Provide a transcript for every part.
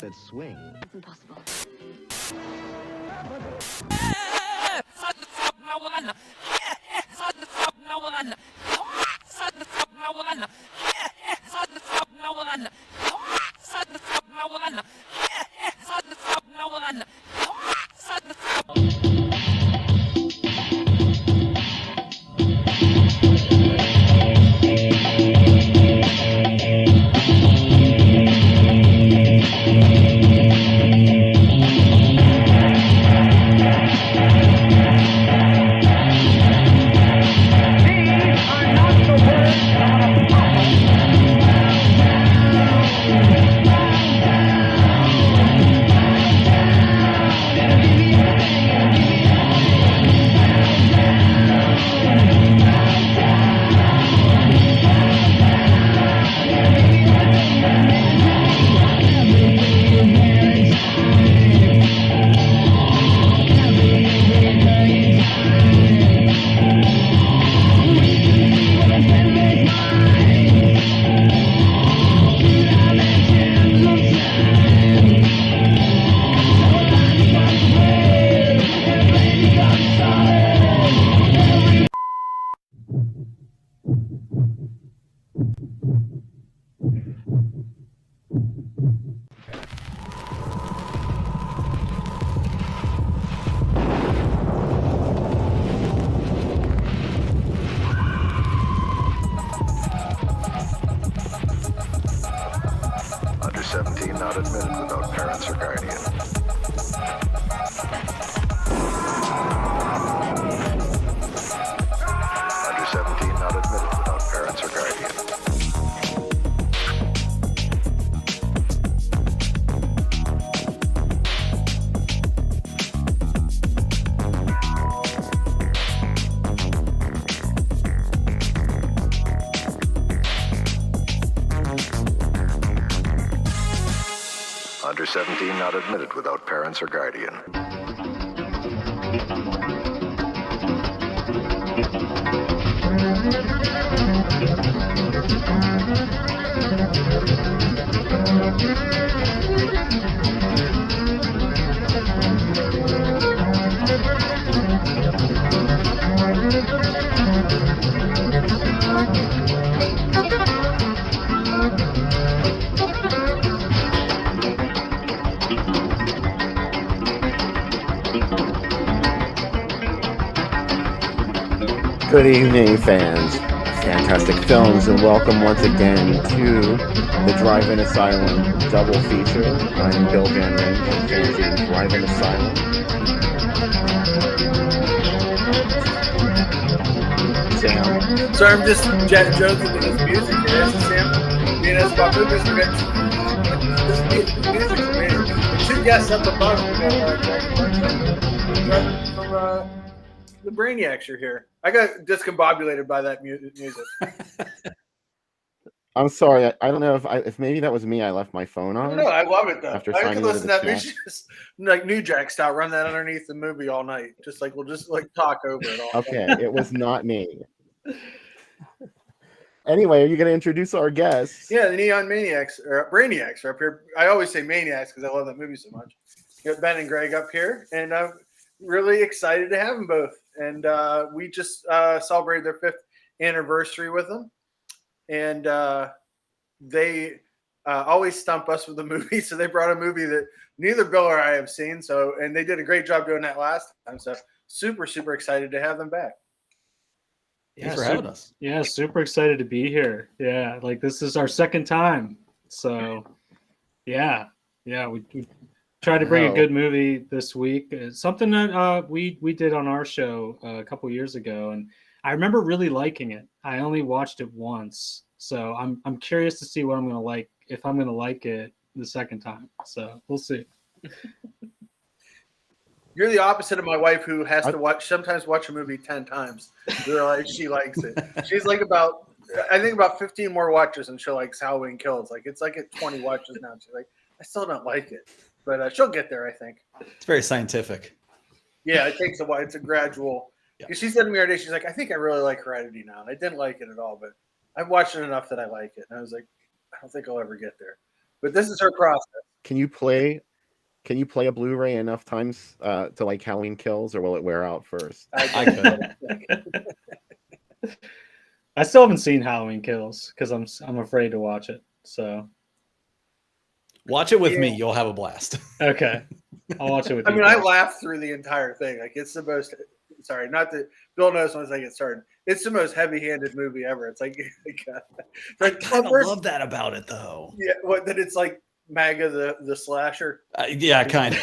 that swing. It's impossible. Under 17 not admitted without parents or guardian. Under 17 not admitted without parents or guardian. Under 17 not admitted without parents or guardian. Good evening, fans of Fantastic Films, and welcome once again to the Drive-In Asylum double feature. I'm Bill Van Ryn, fans of the Drive-In Asylum. Sam. So I'm just joking with this music here. Sam, being us about movies, we're going this music for me. Two guests up above. We got from the Brainiacs are here. I got discombobulated by that music. I'm sorry. I don't know if maybe that was me. I left my phone on. No, I love it though. After I signing could listen to that into the music, just like New Jack style, run that underneath the movie all night. Just like we'll just like talk over it all. Okay, it was not me. Anyway, are you going to introduce our guests? Yeah, the Neon Maniacs or Brainiacs are up here. I always say Maniacs because I love that movie so much. Got Ben and Greg up here, and I'm really excited to have them both. And we just celebrated their 5th anniversary with them, and they always stump us with a movie. So they brought a movie that neither Bill or I have seen. So, and they did a great job doing that last time. So super excited to have them back. Thanks for having us. Yeah, super excited to be here. Yeah, like this is our second time. So, yeah, we tried to bring a good movie this week. It's something that we did on our show a couple years ago, and I remember really liking it. I only watched it once, so I'm curious to see what I'm going to like, if I'm going to like it the second time. So we'll see. You're the opposite of my wife, who has to sometimes watch a movie 10 times. She likes it. She's like I think about 15 more watches, and she likes Halloween Kills. Like it's like at 20 watches now. She's like, I still don't like it, but she'll get there, I think. It's very scientific. Yeah, it takes a while. It's a gradual. Yeah. She said to me the other day, she's like, I think I really like Heredity now, and I didn't like it at all, but I've watched it enough that I like it. And I was like, I don't think I'll ever get there. But this is her process. Can you play a Blu-ray enough times to like Halloween Kills, or will it wear out first? I could. I still haven't seen Halloween Kills because I'm afraid to watch it. So Watch it with me. You'll have a blast. okay, I'll watch it with I you. mean, I guys. laughed through the entire thing. Like, it's the most. Sorry, not that Bill knows once I get started. It's the most heavy-handed movie ever. It's like, I kind of love that about it, though. Yeah, what that it's like MAGA the slasher. Yeah, kind of.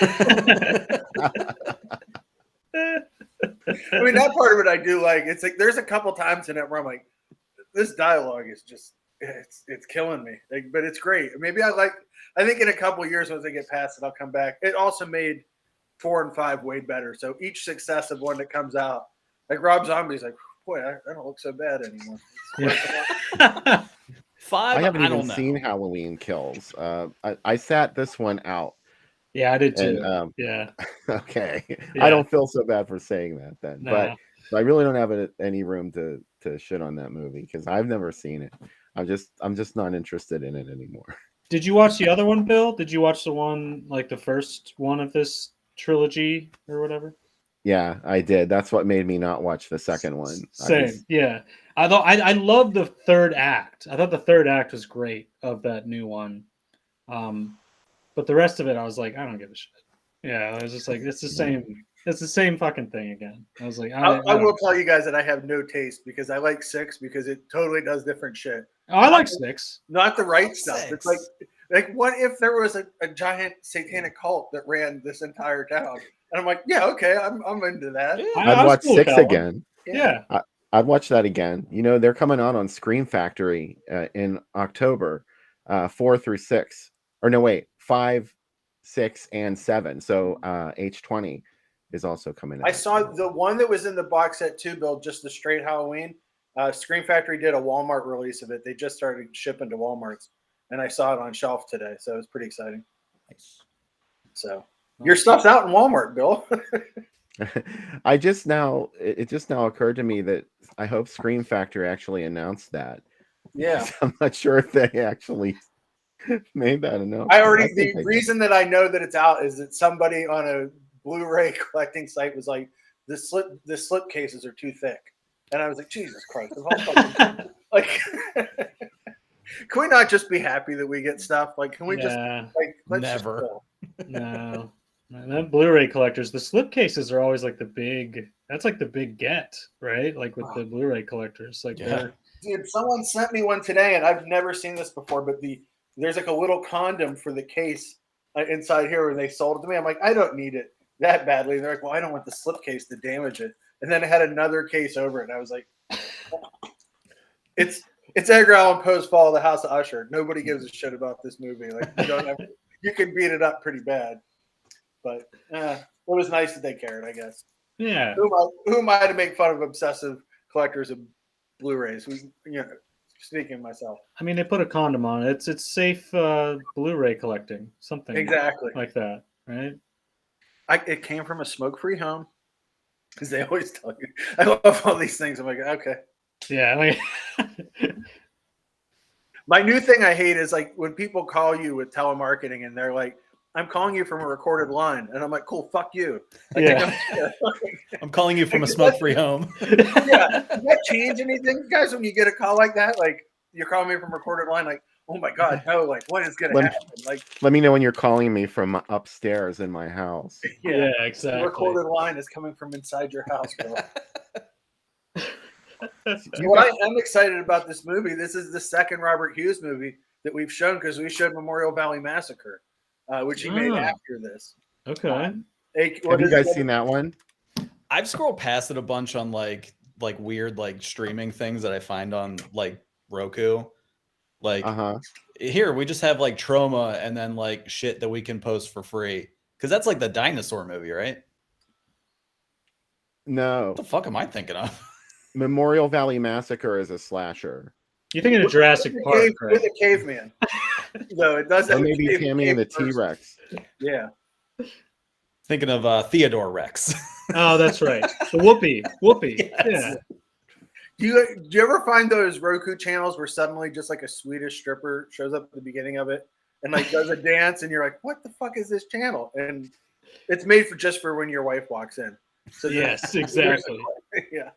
I mean, that part of it I do like. It's like there's a couple times in it where I'm like, this dialogue is just it's killing me. Like, but it's great. Maybe I think in a couple of years once I get past it, I'll come back. It also made 4 and 5 way better. So each successive one that comes out, like Rob Zombie's like, boy, I don't look so bad anymore. Yeah. 5. I haven't don't even know. seen Halloween Kills. I sat this one out. Yeah, I did too. And, yeah. Okay. Yeah. I don't feel so bad for saying that then. No. But I really don't have any room to shit on that movie because I've never seen it. I'm just not interested in it anymore. Did you watch the other one, Bill? Did you watch the one like the first one of this trilogy or whatever? Yeah, I did. That's what made me not watch the second one. Same. Yeah. I thought I love the third act. I thought the third act was great of that new one. But the rest of it, I was like, I don't give a shit. Yeah, I was just like, it's the same. It's the same fucking thing again. I was like, I will tell you guys that I have no taste because I like 6 because it totally does different shit. Oh, I like 6. Not the right stuff. 6. It's like what if there was a giant satanic cult that ran this entire town? And I'm like, yeah, okay, I'm into that. Yeah. I'd was watch cool with 6 that one. again. Yeah. I'd watch that again. You know, they're coming out on Scream Factory in October, 4 through 6. Or no, wait, 5, 6, and 7. So H20 is also coming out. I saw the one that was in the box set too, Bill, just the straight Halloween. Scream Factory did a Walmart release of it. They just started shipping to Walmarts, and I saw it on shelf today, so it was pretty exciting. Nice. So your stuff's out in Walmart, Bill. it just now occurred to me that I hope Scream Factory actually announced that. Yeah. I'm not sure if they actually made that announcement. The reason that I know that it's out is that somebody on a Blu-ray collecting site was like, the slip cases are too thick. And I was like, Jesus Christ. Like, can we not just be happy that we get stuff? Like, can we just like let's Never. Just No. And then Blu-ray collectors, the slip cases are always like the big get, right? Like with the Blu-ray collectors. Like Dude, someone sent me one today, and I've never seen this before, but there's like a little condom for the case inside here when they sold it to me. I'm like, I don't need it that badly. And they're like, well, I don't want the slip case to damage it. And then I had another case over it, and I was like, it's Edgar Allan Poe's Fall of the House of Usher. Nobody gives a shit about this movie. Like, you can beat it up pretty bad. But it was nice that they cared, I guess. Yeah. Who am I to make fun of obsessive collectors of Blu-rays? Speaking of myself. I mean, they put a condom on it. It's safe Blu-ray collecting, something Exactly like that, right? It came from a smoke-free home, because they always tell you. I love all these things. I'm like, okay. Yeah. Like, my new thing I hate is like when people call you with telemarketing and they're like, I'm calling you from a recorded line. And I'm like, cool, fuck you. I'm calling you from a smoke-free home. Yeah. Does that change anything, guys, when you get a call like that? Like, you're calling me from a recorded line, like, oh my God, no, like, what is going to happen? Like, let me know when you're calling me from upstairs in my house. yeah, exactly. The recorded line is coming from inside your house, bro. What I am excited about this movie, this is the second Robert Hughes movie that we've shown, because we showed Memorial Valley Massacre, which he made after this. Okay. Have you guys seen that one? I've scrolled past it a bunch on like weird like streaming things that I find on like Roku. Like here we just have like trauma and then like shit that we can post for free, because that's like the dinosaur movie, right? No. What the fuck am I thinking of? Memorial Valley Massacre is a slasher. You're thinking of Jurassic Park, right? With a caveman. No, it doesn't. Or maybe Tammy and the T-Rex. Yeah. Thinking of Theodore Rex. Oh, that's right. The Whoopi. Yes. Yeah. Do you ever find those Roku channels where suddenly just like a Swedish stripper shows up at the beginning of it, and like does a dance, and you're like, what the fuck is this channel? And it's made for just for when your wife walks in. So yes, exactly. Yeah.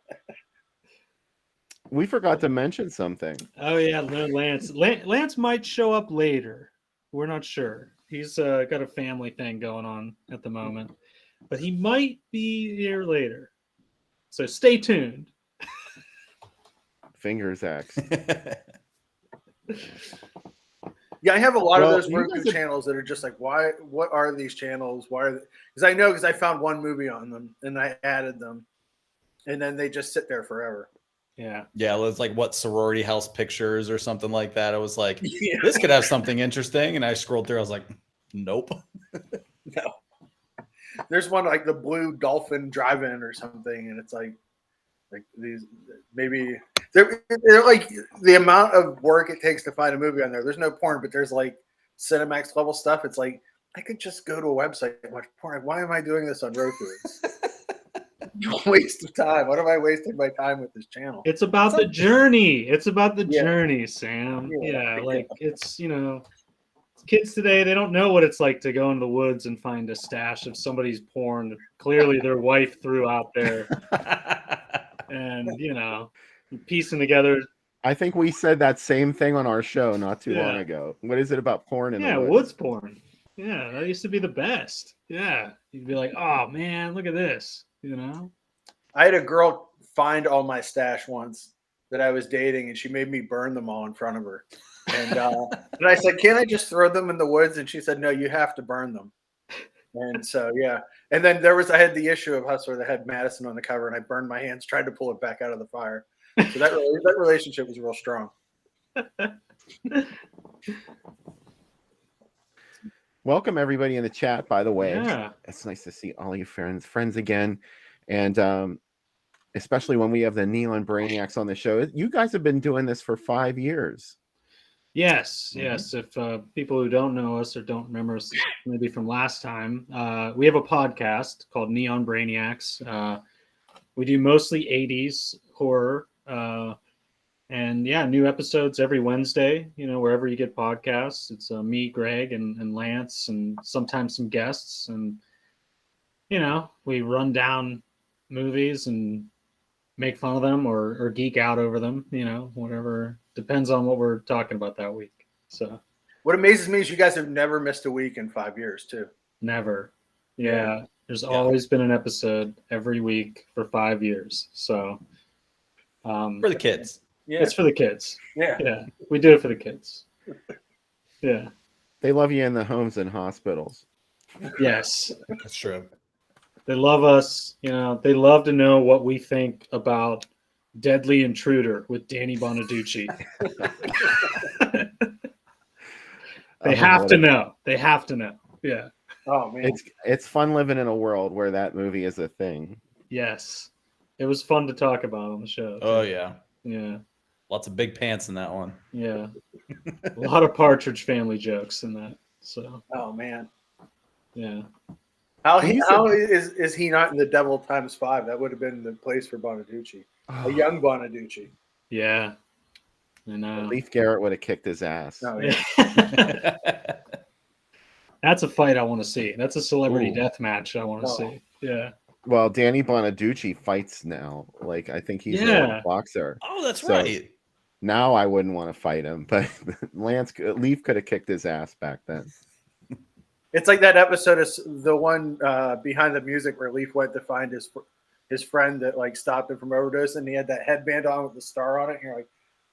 We forgot to mention something. Oh yeah, Lance. Lance might show up later. We're not sure. He's got a family thing going on at the moment, but he might be here later. So stay tuned. Fingers X. Yeah, I have a lot of those you Roku guys channels that are just like, why? What are these channels? Why are they? Because I found one movie on them and I added them, and then they just sit there forever. Yeah. Yeah, it was like what sorority house pictures or something like that. I was like, Yeah. this could have something interesting, and I scrolled through. I was like, nope. No. There's one like the Blue Dolphin Drive-In or something, and it's like these maybe they're like the amount of work it takes to find a movie on there. There's no porn, but there's like Cinemax level stuff. It's like I could just go to a website and watch porn. Why am I doing this on Roku? It's a waste of time. What am I wasting my time with this channel? It's about the journey. It's about the Yeah. journey, Sam. Yeah. Yeah, like it's, kids today, they don't know what it's like to go in the woods and find a stash of somebody's porn. Clearly their wife threw out there. And, piecing together. I think we said that same thing on our show not too long ago. What is it about porn in the woods? Woods porn. Yeah, that used to be the best. Yeah. You'd be like, oh man, look at this. I had a girl find all my stash once that I was dating, and she made me burn them all in front of her. And I said, "Can't I just throw them in the woods?" And she said, "No, you have to burn them." And so yeah. And then I had the issue of Hustler that had Madison on the cover, and I burned my hands trying to pull it back out of the fire. So that relationship was real strong. Welcome everybody in the chat, by the way. Yeah. It's nice to see all your friends again. And especially when we have the Neon Brainiacs on the show. You guys have been doing this for 5 years. Yes. If people who don't know us or don't remember us maybe from last time, we have a podcast called Neon Brainiacs. We do mostly 80s horror. And yeah, new episodes every Wednesday, wherever you get podcasts. It's me, Greg, and Lance, and sometimes some guests. And, we run down movies and make fun of them or geek out over them, whatever. Depends on what we're talking about that week. So what amazes me is you guys have never missed a week in 5 years too. Never. Yeah. There's always been an episode every week for 5 years. So for the kids. Yeah. It's for the kids. Yeah. We do it for the kids. Yeah. They love you in the homes and hospitals. Yes. That's true. They love us. They love to know what we think about Deadly Intruder with Danny Bonaducci. They have to know. They have to know. Yeah. Oh man. It's fun living in a world where that movie is a thing. Yes. It was fun to talk about on the show. Oh yeah. Yeah. Lots of big pants in that one. Yeah. A lot of Partridge Family jokes in that. So. Oh man. Yeah. How is he not in the Devil Times 5? That would have been the place for Bonaducci. A young Bonaducci. Yeah. I know. Leif Garrett would have kicked his ass. Oh, yeah. That's a fight I want to see. That's a celebrity death match I want to see. Yeah. Well, Danny Bonaducci fights now. Like, I think he's a boxer. Oh, that's right. Now I wouldn't want to fight him, but Leif could have kicked his ass back then. It's like that episode is the one behind the music where Leif went to find his friend that like stopped him from overdose, and he had that headband on with the star on it. And you're like,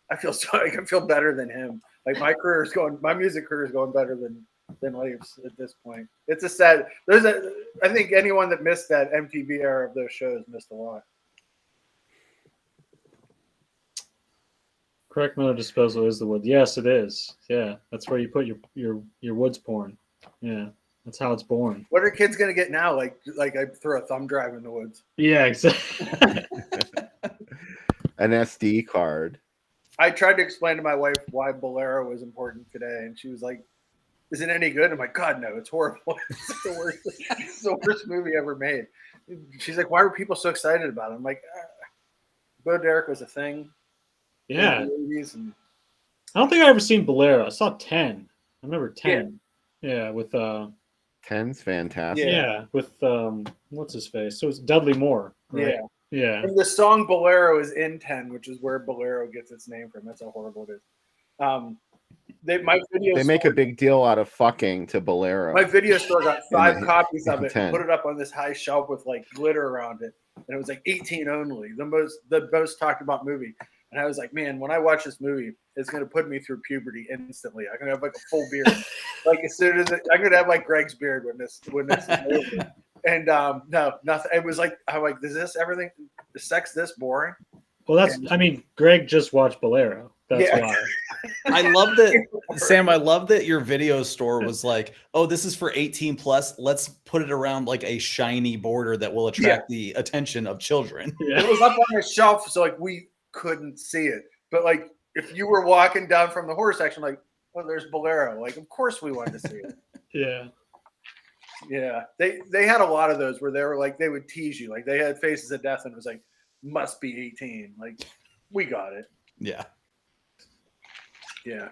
I feel better than him. Like my music career is going better than Leif's at this point. It's a sad. I think anyone that missed that MTV era of those shows missed a lot. Correct mode disposal is the wood. Yes, it is. Yeah, that's where you put your woods porn. Yeah, that's how it's born. What are kids gonna get now? Like I throw a thumb drive in the woods. Yeah, exactly. An SD card. I tried to explain to my wife why Bolero was important today, and she was like, "Is it any good?" I'm like, "God, no, it's horrible. It's the worst movie ever made." She's like, "Why were people so excited about it?" I'm like, "Bo Derek was a thing." Yeah. In the 80s and... I don't think I ever seen Bolero. I saw 10. I remember 10. Yeah, with 10's fantastic. Yeah, with what's his face? So it's Dudley Moore, right? Yeah. And the song Bolero is in 10, which is where Bolero gets its name from. That's how horrible it is. They make a big deal out of fucking to Bolero. My video store got 5 copies of it 10. and put it up on this high shelf with like glitter around it. And it was like 18 only, the most talked about movie. And I was like, man, when I watch this movie, it's going to put me through puberty instantly. I'm going to have like a full beard. Like as soon as I'm going to have like Greg's beard when this is over. And no, nothing. It was like, I'm like, is this everything? Is sex this boring? Well, Greg just watched Bolero. That's why. I love that, Sam. I love that your video store was like, oh, this is for 18 plus. Let's put it around like a shiny border that will attract the attention of children. Yeah. It was up on a shelf, so like we couldn't see it. But like if you were walking down from the horror section, like, oh, there's Bolero. Like, of course we wanted to see it. Yeah. Yeah. They had a lot of those where they were like, they would tease you. Like they had Faces of Death and it was like, must be 18. Like, we got it. Yeah. Yeah.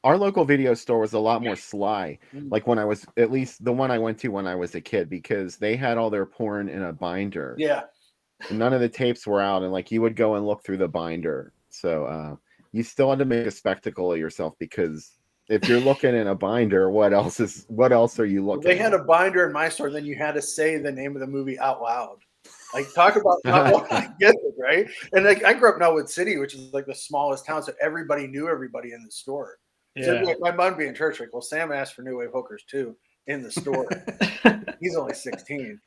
Our local video store was a lot more sly. Like when I was, at least the one I went to when I was a kid, because they had all their porn in a binder. Yeah. And none of the tapes were out, and like you would go and look through the binder. So you still had to make a spectacle of yourself, because if you're looking in a binder, what else are you looking They had at? a binder in my store, then you had to say the name of the movie out loud. Like, talk about not wanting to get it, right? And like, I grew up in Elwood City, which is like the smallest town, so everybody knew everybody in the store. Yeah. So like, my mom being in church, like, well, Sam asked for New Wave Hookers too in the store. He's only 16.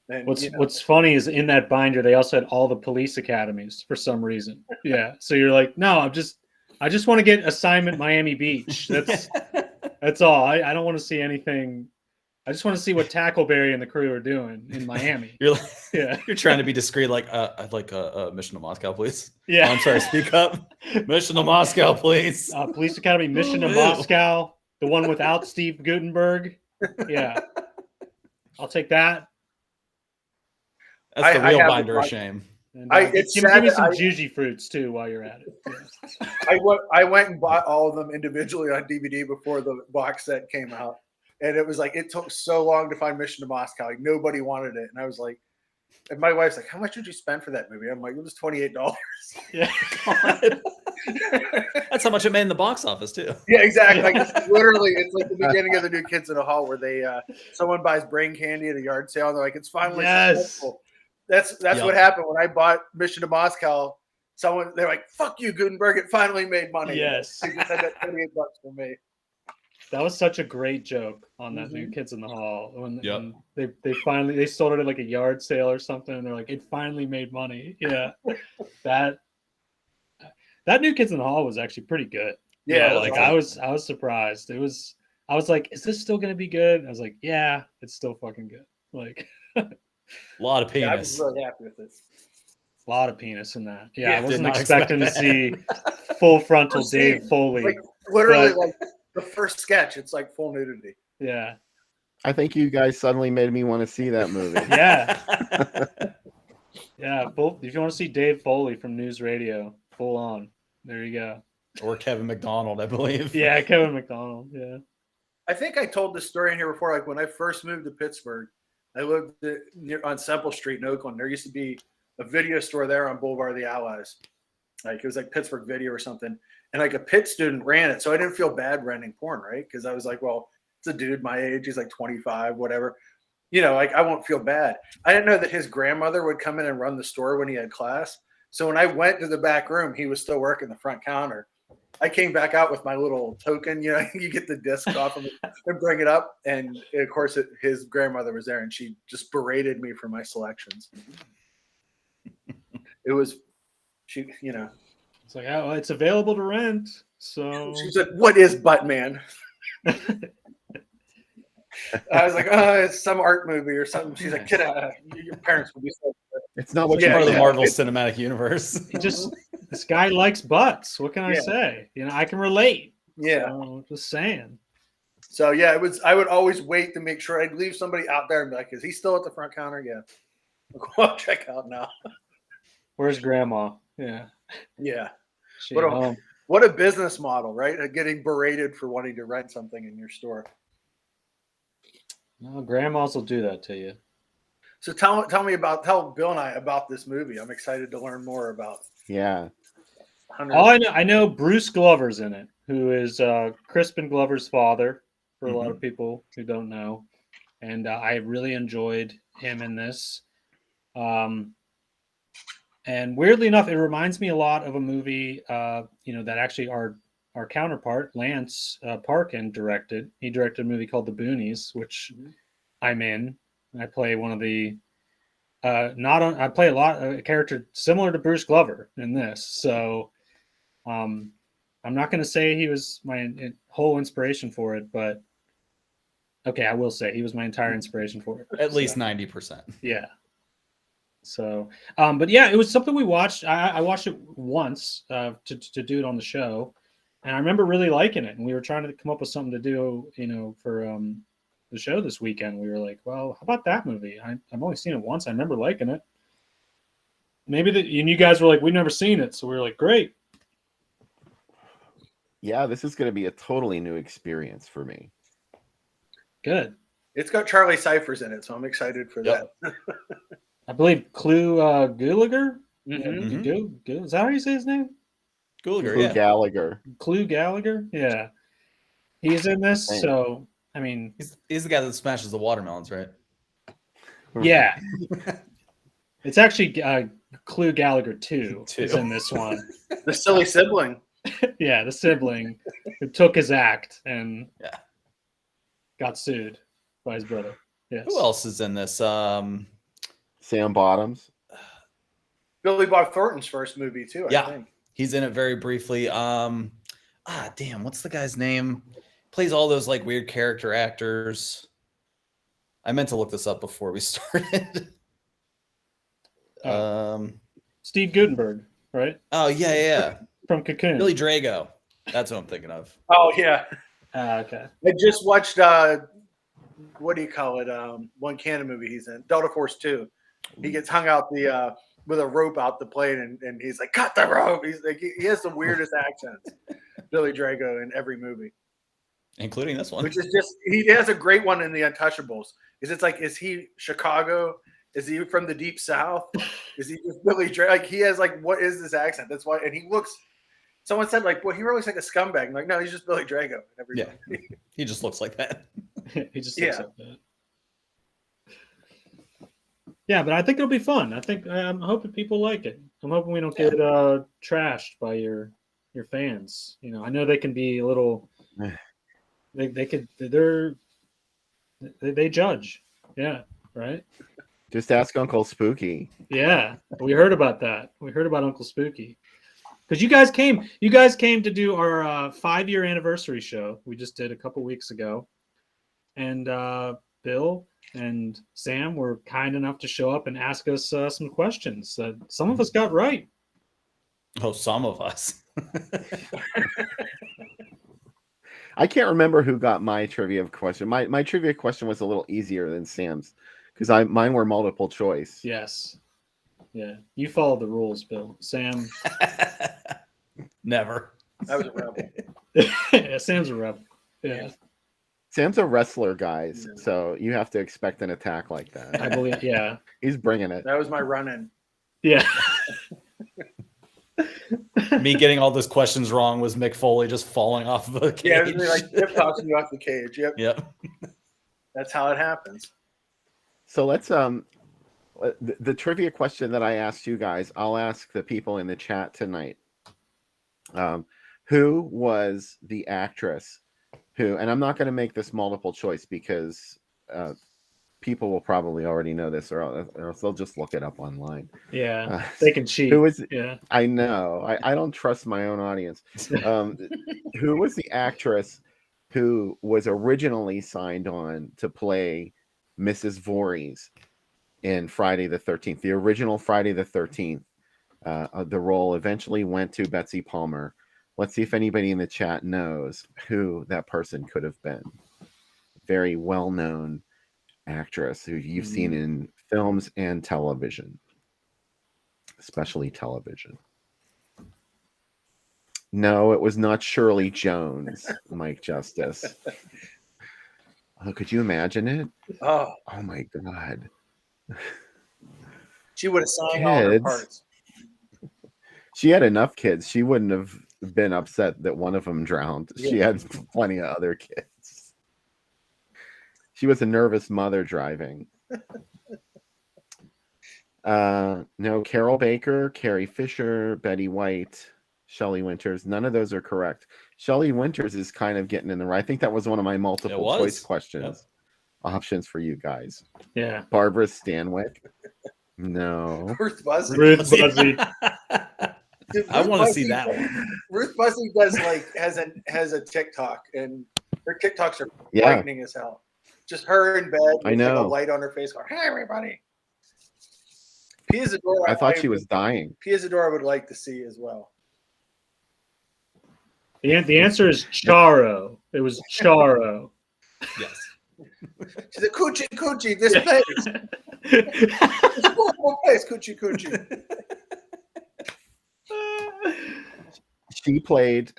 And, what's funny is in that binder they also had all the police academies for some reason. Yeah. So you're like, no, I just want to get assignment Miami Beach. That's all. I don't want to see anything. I just want to see what Tackleberry and the crew are doing in Miami. You're trying to be discreet, like I'd like a mission to Moscow, please. Yeah. Oh, I'm sorry, speak up. Mission to Moscow, please. Police Academy, Mission to Moscow, the one without Steve Guttenberg. Yeah. I'll take that. That's the real binder of shame. And, give me some juicy fruits too while you're at it. Yeah. I went and bought all of them individually on DVD before the box set came out. And it was like, it took so long to find Mission to Moscow. Like nobody wanted it. And I was like, and my wife's like, how much did you spend for that movie? I'm like, it was $28. Yeah. That's how much it made in the box office too. Yeah, exactly. Like it's literally, it's like the beginning of the New Kids in the Hall where they someone buys brain candy at a yard sale. And they're like, it's finally successful. That's what happened when I bought Mission to Moscow. They're like, fuck you, Guttenberg. It finally made money. Yes. They just had that $28 for me. That was such a great joke on that New Kids in the Hall when they finally sold it at like a yard sale or something, and they're like, it finally made money. Yeah, that New Kids in the Hall was actually pretty good. Yeah, like I was surprised. I was like, is this still gonna be good? I was like, yeah, it's still fucking good. Like a lot of penis. I was really happy with it. A lot of penis in that. Yeah, I wasn't not expecting to see full frontal Dave Foley. Like literally, like the first sketch, it's like full nudity. Yeah. I think you guys suddenly made me want to see that movie. Yeah. Yeah. If you want to see Dave Foley from News Radio, full on. There you go. Or Kevin McDonald, I believe. Yeah, Kevin McDonald. Yeah. I think I told this story in here before. Like when I first moved to Pittsburgh, I lived on Semple Street in Oakland. There used to be a video store there on Boulevard of the Allies. Like it was like Pittsburgh Video or something. And like a Pitt student ran it. So I didn't feel bad renting porn, right? Because I was like, well, it's a dude my age. He's like 25, whatever. You know, like I won't feel bad. I didn't know that his grandmother would come in and run the store when he had class. So when I went to the back room, he was still working the front counter. I came back out with my little token. You know, you get the disc off of it and bring it up. And of course, his grandmother was there and she just berated me for my selections. It was, you know. It's like, oh, it's available to rent. So she said, "What is Buttman?" I was like, "Oh, it's some art movie or something." She's like, "Get out! Your parents will be so." It's not what part of the Marvel Cinematic Universe. This guy likes butts. What can I say? You know, I can relate. Yeah, so, just saying. So yeah, it was. I would always wait to make sure I'd leave somebody out there and be like, "Is he still at the front counter?" Yeah, I'll check out now. Where's Grandma? Yeah. Yeah. What What a business model, right? Getting berated for wanting to rent something in your store. Well, grandmas will do that to you. So tell Bill and I about this movie. I'm excited to learn more about. Yeah. I know Bruce Glover's in it, who is Crispin Glover's father, for a lot of people who don't know. And I really enjoyed him in this. And weirdly enough, it reminds me a lot of a movie, that actually our counterpart, Lance Parkin, directed. He directed a movie called The Boonies, which I'm in. I play one of the I play a character similar to Bruce Glover in this. So I'm not going to say he was my whole inspiration for it, but okay, I will say he was my entire inspiration for it. At least 90%. Yeah. So, but yeah, it was something we watched. I watched it once to do it on the show, and I remember really liking it. And we were trying to come up with something to do, for the show this weekend. We were like, well, how about that movie? I've only seen it once. I remember liking it. And you guys were like, we've never seen it, so we were like, great. Yeah, this is going to be a totally new experience for me. Good. It's got Charlie Cyphers in it, so I'm excited for that. I believe Clu Gulager. Mm-hmm. Is that how you say his name? Gulager, Gallagher. Clu Gallagher. Yeah, he's in this. Same. So I mean, he's the guy that smashes the watermelons, right? Yeah. It's actually Clu Gallagher 2 is in this one. The silly sibling. Yeah, the sibling who took his act and got sued by his brother. Yes. Who else is in this? Sam Bottoms. Billy Bob Thornton's first movie too, I think. He's in it very briefly. Damn, what's the guy's name? Plays all those like weird character actors. I meant to look this up before we started. Steve Guttenberg, right? Oh yeah. From Cocoon. Billy Drago. That's what I'm thinking of. Oh yeah. Okay. I just watched what do you call it? One Cannon movie he's in, Delta Force 2. He gets hung out with a rope out the plane, and he's like, cut the rope. He's like, he has the weirdest accents. Billy Drago in every movie, including this one, which is just he has a great one in The Untouchables. Is he Chicago? Is he from the Deep South? Is he just Billy Drago? Like he has what is this accent? That's why, and he looks. Someone said well, he looks like a scumbag. I'm like, no, he's just Billy Drago. He just looks like that. He just looks like that. Yeah, but I think it'll be fun. I'm hoping people like it. I'm hoping we don't get trashed by your fans. I know they can be a little. They judge. Yeah, right. Just ask Uncle Spooky. Yeah, we heard about that. We heard about Uncle Spooky. Because you guys came to do our 5-year anniversary show. We just did a couple weeks ago, and Bill and Sam were kind enough to show up and ask us some questions that some of us got right. Oh, some of us. I can't remember who got my trivia question. My trivia question was a little easier than Sam's because mine were multiple choice. Yes. Yeah, you followed the rules, Bill. Sam. Never. I was a rebel. Yeah, Sam's a rebel. Yeah. Sam's a wrestler, guys, so you have to expect an attack like that. I believe, yeah. He's bringing it. That was my run-in. Yeah. Me getting all those questions wrong was Mick Foley just falling off the cage. Yeah, it was like hip-tossing you off the cage. Yep. That's how it happens. So let's the trivia question that I asked you guys, I'll ask the people in the chat tonight. Who was the actress who, and I'm not going to make this multiple choice because people will probably already know this, or else they'll just look it up online. Yeah, they can cheat. Who was? Yeah, I know. I don't trust my own audience. Who was the actress who was originally signed on to play Mrs. Voorhees in Friday the 13th? The original Friday the 13th. The role eventually went to Betsy Palmer. Let's see if anybody in the chat knows who that person could have been. Very well-known actress who you've seen in films and television, especially television. No, it was not Shirley Jones, Mike Justice. Oh, could you imagine it? Oh, Oh my God. she would have signed all her Kids. parts. She had enough kids. She wouldn't have been upset that one of them drowned. Yeah. She had plenty of other kids. She was a nervous mother driving. No, Carol Baker, Carrie Fisher, Betty White, Shelley Winters. None of those are correct. Shelley Winters is kind of getting in the right. I think that was one of my multiple choice questions. Yep. Options for you guys. Yeah. Barbara Stanwyck. No. Ruth Buzzy. Ruth Buzzy. Dude, I want to see that one. Ruth Buzzy does has a TikTok, and her TikToks are frightening as hell. Just her in bed with I know. like a light on her face going, "Hey everybody." Pia Zadora. I thought she was dying. Pia Zadora would like to see as well. The answer is Charo. It was Charo. Yes. She's a coochie, this place. It's a cool place, coochie. She played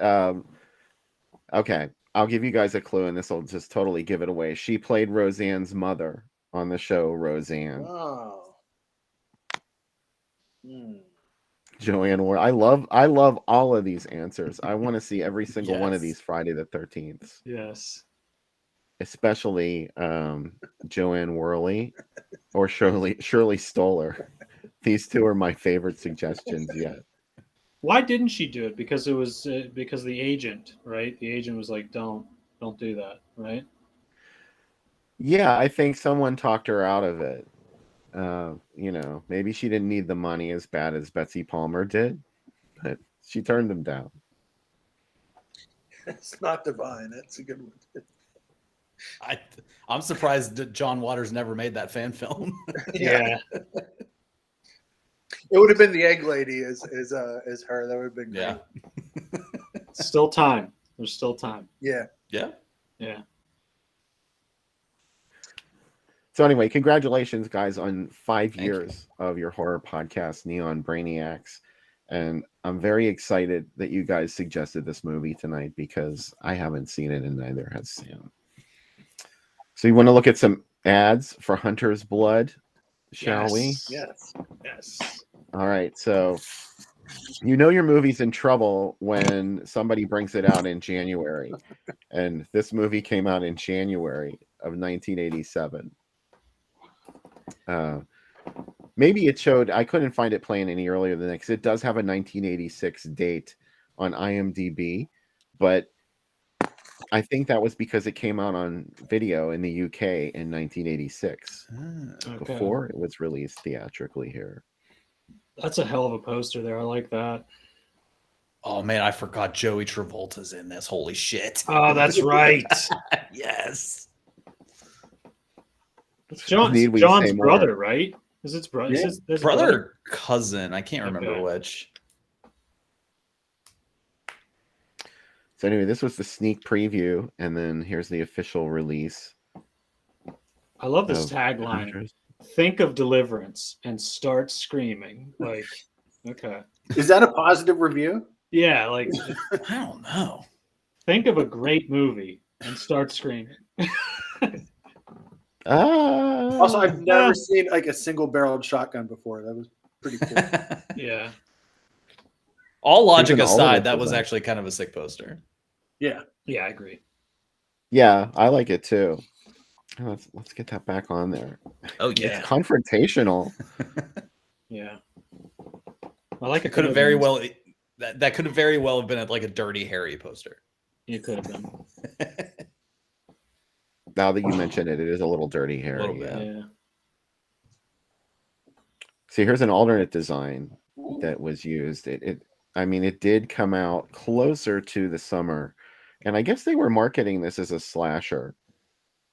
okay, I'll give you guys a clue and this will just totally give it away. She played Roseanne's mother on the show Roseanne. Oh. Joanne Ward. I love all of these answers. I want to see every single one of these Friday the 13th. Yes. Especially Joanne Worley or Shirley Stoller. These two are my favorite suggestions yet. Why didn't she do it? Because it was because the agent, right? The agent was like, "Don't do that," right? Yeah, I think someone talked her out of it. Maybe she didn't need the money as bad as Betsy Palmer did, but she turned them down. It's not divine. That's a good one. I'm surprised that John Waters never made that fan film. Yeah. It would have been the egg lady as her. That would have been great. Yeah. Still time. There's still time. Yeah. Yeah. So anyway, congratulations, guys, on 5 years of your horror podcast, Neon Brainiacs. And I'm very excited that you guys suggested this movie tonight because I haven't seen it and neither has Sam. So you want to look at some ads for Hunter's Blood, shall we? Yes. All right. So your movie's in trouble when somebody brings it out in January. And this movie came out in January of 1987. Maybe it showed. I couldn't find it playing any earlier than that because it does have a 1986 date on IMDb, but I think that was because it came out on video in the UK in 1986 before it was released theatrically here. That's a hell of a poster there. I like that. Oh man, I forgot Joey Travolta's in this. Holy shit! Oh, that's right. Yes. It's John's brother, right? Is it brother? Yeah. His brother, cousin? I can't remember which. So anyway, this was the sneak preview, and then here's the official release. I love this tagline. Think of Deliverance and start screaming. Like, okay. Is that a positive review? Yeah, like I don't know. Think of a great movie and start screaming. Also, I've never seen like a single-barreled shotgun before. That was pretty cool. Yeah. All logic aside, that was actually kind of a sick poster. Yeah. Yeah, I agree. Yeah, I like it too. Let's get that back on there. Oh yeah. It's confrontational. Yeah. I like it. Could have very well that could have very well have been like a Dirty Harry poster. It could have been. Now that you mention it, it is a little Dirty Harry. Yeah. See, here's an alternate design that was used. It did come out closer to the summer, and I guess they were marketing this as a slasher.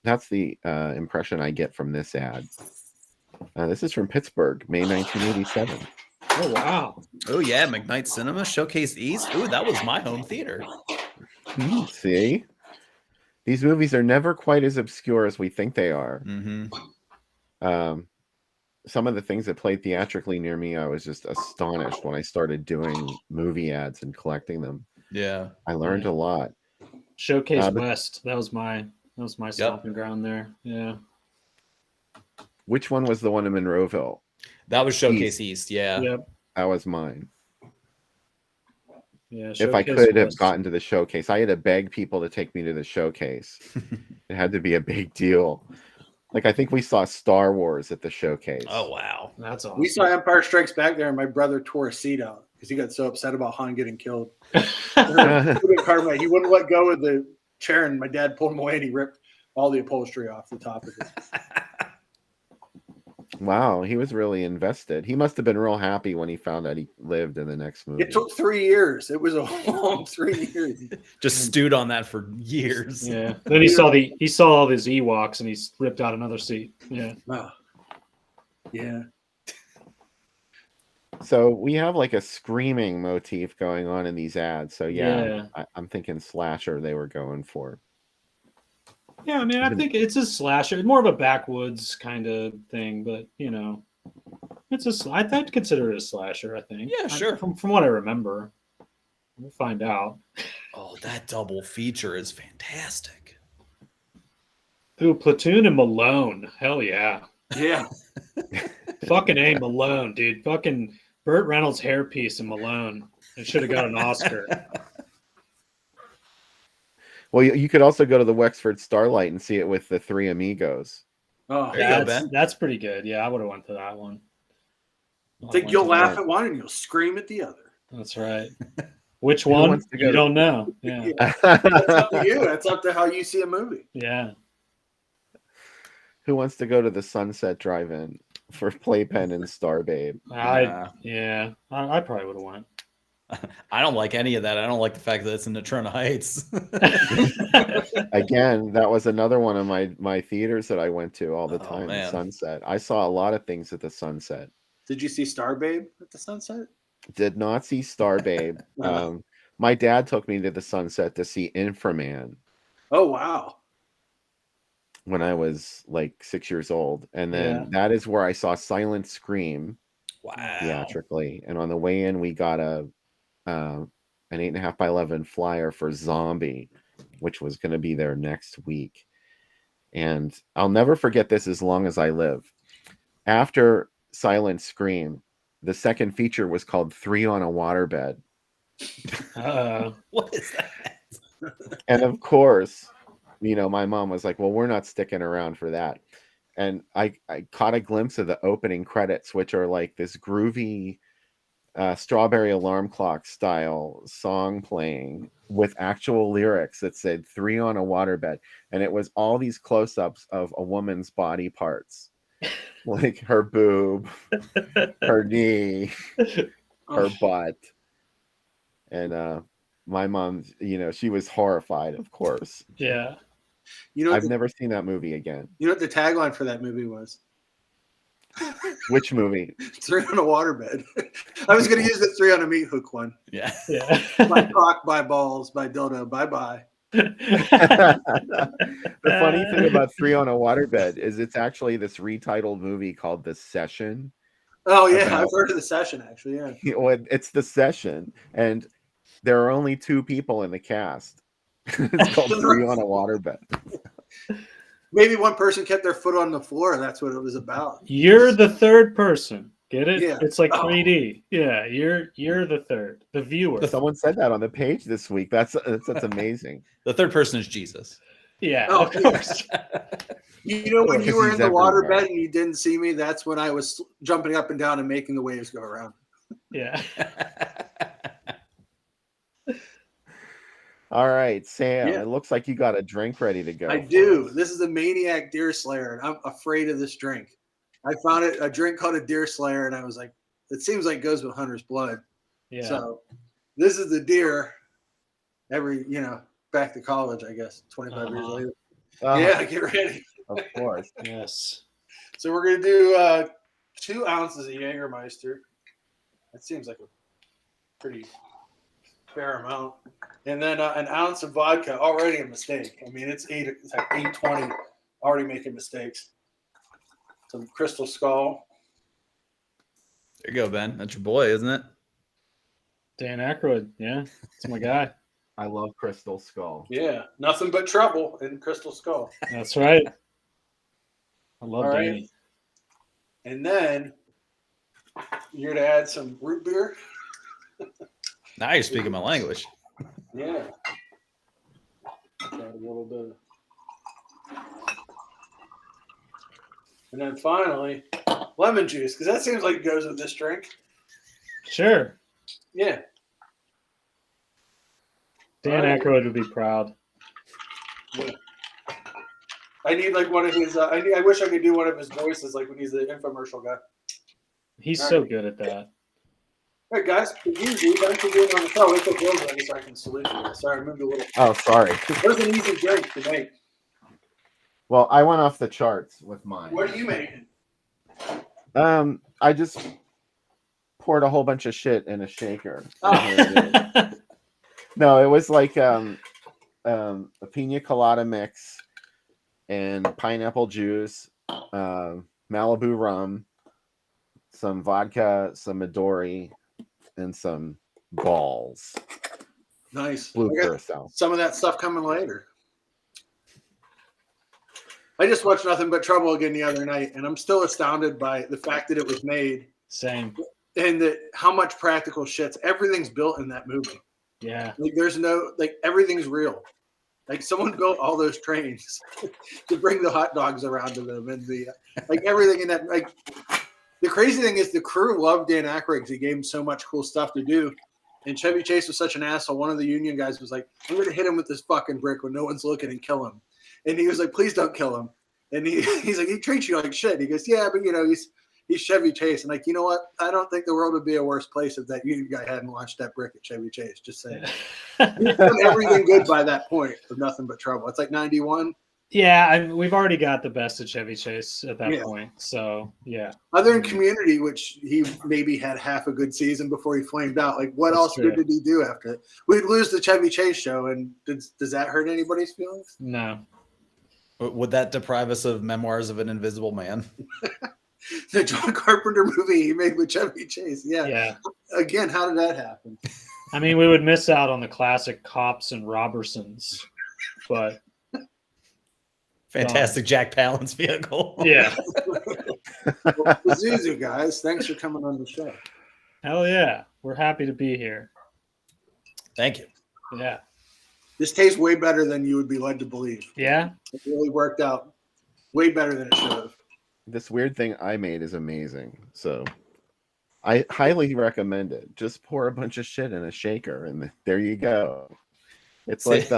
That's the impression I get from this ad. This is from Pittsburgh, May 1987. Oh, wow. Oh, yeah. McKnight Cinema, Showcase East. Ooh, that was my home theater. See? These movies are never quite as obscure as we think they are. Mm-hmm. Some of the things that played theatrically near me, I was just astonished when I started doing movie ads and collecting them. Yeah. I learned a lot. Showcase West. That was my stomping ground there. Yeah. Which one was the one in Monroeville? That was Showcase East. Yeah. Yep. That was mine. Yeah. If I could have gotten to the Showcase, I had to beg people to take me to the Showcase. It had to be a big deal. Like, I think we saw Star Wars at the Showcase. Oh, wow. That's awesome. We saw Empire Strikes Back there, and my brother tore a seat out because he got so upset about Han getting killed. He wouldn't let go of the chair, and my dad pulled him away, and he ripped all the upholstery off the top of it. Wow, he was really invested. He must have been real happy when he found out he lived in the next movie. It took 3 years. It was a long 3 years. Just stewed on that for years. Yeah. Then he saw all these Ewoks, and he ripped out another seat. Yeah. Wow. Yeah. So we have like a screaming motif going on in these ads. So yeah. I'm thinking slasher they were going for. Yeah, I mean, I think it's a slasher, more of a backwoods kind of thing, but I'd consider it a slasher. I think. Yeah, sure. From what I remember, we'll find out. Oh, that double feature is fantastic. Ooh, Platoon and Malone, hell yeah, yeah. Fucking A, Malone, dude. Fucking Burt Reynolds' hairpiece in Malone. It should have got an Oscar. Well, you could also go to the Wexford Starlight and see it with the Three Amigos. Oh, that's pretty good. Yeah, I would have went to that one. I think you'll laugh at one and you'll scream at the other. That's right. Which one? You don't know. Yeah. That's up to you. That's up to how you see a movie. Yeah. Who wants to go to the Sunset Drive-In for Playpen and Star Babe? I probably would have went. I don't like any of that. I don't like the fact that it's in Natrona Heights. Again, that was another one of my theaters that I went to all the time. The Sunset. I saw a lot of things at the Sunset. Did you see Star Babe at the Sunset? Did not see Star Babe. My dad took me to the Sunset to see Inframan. Oh wow! When I was like 6 years old, and then that is where I saw Silent Scream. Wow! Theatrically, and on the way in, we got an 8.5 by 11 flyer for Zombie, which was going to be there next week. And I'll never forget this as long as I live. After Silent Scream, the second feature was called 3 on a Waterbed. What is that? And of course, my mom was like, well, we're not sticking around for that. And I caught a glimpse of the opening credits, which are like this groovy Strawberry Alarm Clock style song playing with actual lyrics that said 3 on a waterbed. And it was all these close-ups of a woman's body parts, like her boob, her knee, her butt. And my mom, she was horrified, of course. Yeah. I've never seen that movie again. You know what the tagline for that movie was? Which movie? 3 on a Waterbed. I was going to use the 3 on a meat hook one. Yeah. By cock, by balls, by dildo, bye-bye. The funny thing about 3 on a Waterbed is it's actually this retitled movie called The Session. Oh, yeah. I've heard of The Session, actually, yeah. It's The Session, and there are only 2 people in the cast. It's called 3 on a Waterbed. Maybe one person kept their foot on the floor, and that's what it was about. You're the third person. Get it? Yeah. It's like 3D. Yeah, you're the third, the viewer. Someone said that on the page this week. That's amazing. The third person is Jesus. Yeah, of course. When you were in the waterbed and you didn't see me, that's when I was jumping up and down and making the waves go around. Yeah. All right, Sam, it looks like you got a drink ready to go. I do. This is a Maniac Deer Slayer, and I'm afraid of this drink. I found a drink called a Deer Slayer, and I was like, it seems like it goes with hunter's blood. Yeah. So this is the deer back to college, I guess, 25 years later. Yeah, get ready. Of course. Yes. So we're going to do 2 ounces of Jägermeister. That seems like a pretty fair amount. And then an ounce of vodka, already a mistake. I mean, it's like 8:20, already making mistakes. Some Crystal Skull. There you go, Ben. That's your boy, isn't it? Dan Aykroyd. Yeah, it's my guy. I love Crystal Skull. Yeah, Nothing But Trouble in Crystal Skull. That's right. I love All right. Danny. And then you're to add some root beer. Now you're speaking my language. Yeah. Add a little bit. And then finally, lemon juice, because that seems like it goes with this drink. Sure. Yeah. Dan Aykroyd would be proud. Yeah. I need like one of his. I wish I could do one of his voices, like when he's the infomercial guy. He's All so right. good at that. All right, guys. Thanks for being on the show. Wait till Bill's ready so I can salute you. Sorry, I moved a little. Oh, sorry. It was an easy drink to make. Well, I went off the charts with mine. What are you making? I just poured a whole bunch of shit in a shaker. Oh. No, it was like a pina colada mix and pineapple juice, Malibu rum, some vodka, some Midori, and some balls. Nice. Blue I got curacao. some of that stuff coming later. I just watched Nothing But Trouble again the other night, and I'm still astounded by the fact that it was made Same. and that how much practical shit. Everything's built in that movie. Yeah. Like there's no like everything's real. Like someone built all those trains to bring the hot dogs around to them, and the like everything in that. Like the crazy thing is the crew loved Dan Aykroyd because he gave him so much cool stuff to do. And Chevy Chase was such an asshole. One of the union guys was like, "I'm going to hit him with this fucking brick when no one's looking and kill him." And he was like, "Please don't kill him." And he's like, "He treats you like shit." He goes, "Yeah, but you know he's Chevy Chase." And like, you know what? I don't think the world would be a worse place if that union guy hadn't launched that brick at Chevy Chase. Just saying. He's done everything good by that point of Nothing But Trouble. It's like 91. Yeah, we've already got the best of Chevy Chase at that point. So, yeah. Other than Community, which he maybe had half a good season before he flamed out. Like, what else good did he do after it? We'd lose the Chevy Chase show, and does that hurt anybody's feelings? No. Would that deprive us of Memoirs of an Invisible Man? The John Carpenter movie he made with Chevy Chase. Yeah. Again, how did that happen? I mean, we would miss out on the classic Cops and Robertsons, but fantastic Jack Palance vehicle. Yeah. Well, Zuzu, guys, thanks for coming on the show. Hell yeah. We're happy to be here. Thank you. Yeah. This tastes way better than you would be led to believe. Yeah. It really worked out way better than it should have. This weird thing I made is amazing. So I highly recommend it. Just pour a bunch of shit in a shaker and there you go. It's like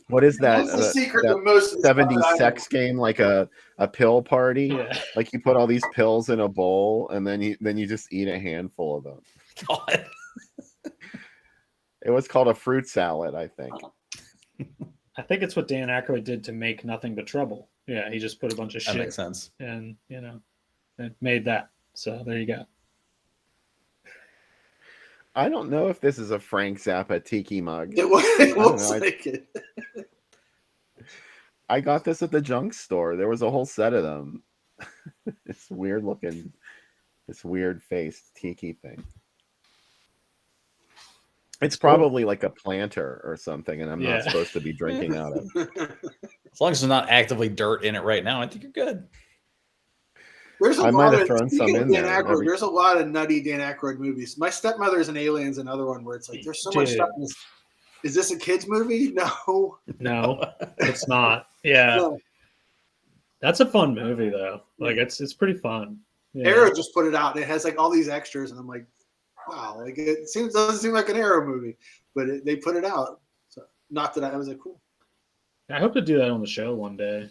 what is that? That's the secret to that most 70s sex game, like a pill party. Yeah. Like you put all these pills in a bowl and then you just eat a handful of them. God. It was called a fruit salad, I think. I think it's what Dan Aykroyd did to make Nothing But Trouble. Yeah, he just put a bunch of shit. That makes sense. And, it made that. So there you go. I don't know if this is a Frank Zappa tiki mug. It looks like it. I got this at the junk store. There was a whole set of them. It's weird looking, this weird faced tiki thing. It's probably like a planter or something, and I'm not supposed to be drinking out of it. As long as there's not actively dirt in it right now, I think you're good. I might have thrown some in there. There's a lot of nutty Dan Aykroyd movies. My Stepmother's and Aliens, another one where it's like there's so much stuff in this. Is this a kid's movie? No, it's not. Yeah. No. That's a fun movie though. Like it's pretty fun. Yeah. Arrow just put it out and it has like all these extras and I'm like, wow, like it doesn't seem like an Arrow movie, but they put it out. So not that I was like, cool. I hope to do that on the show one day.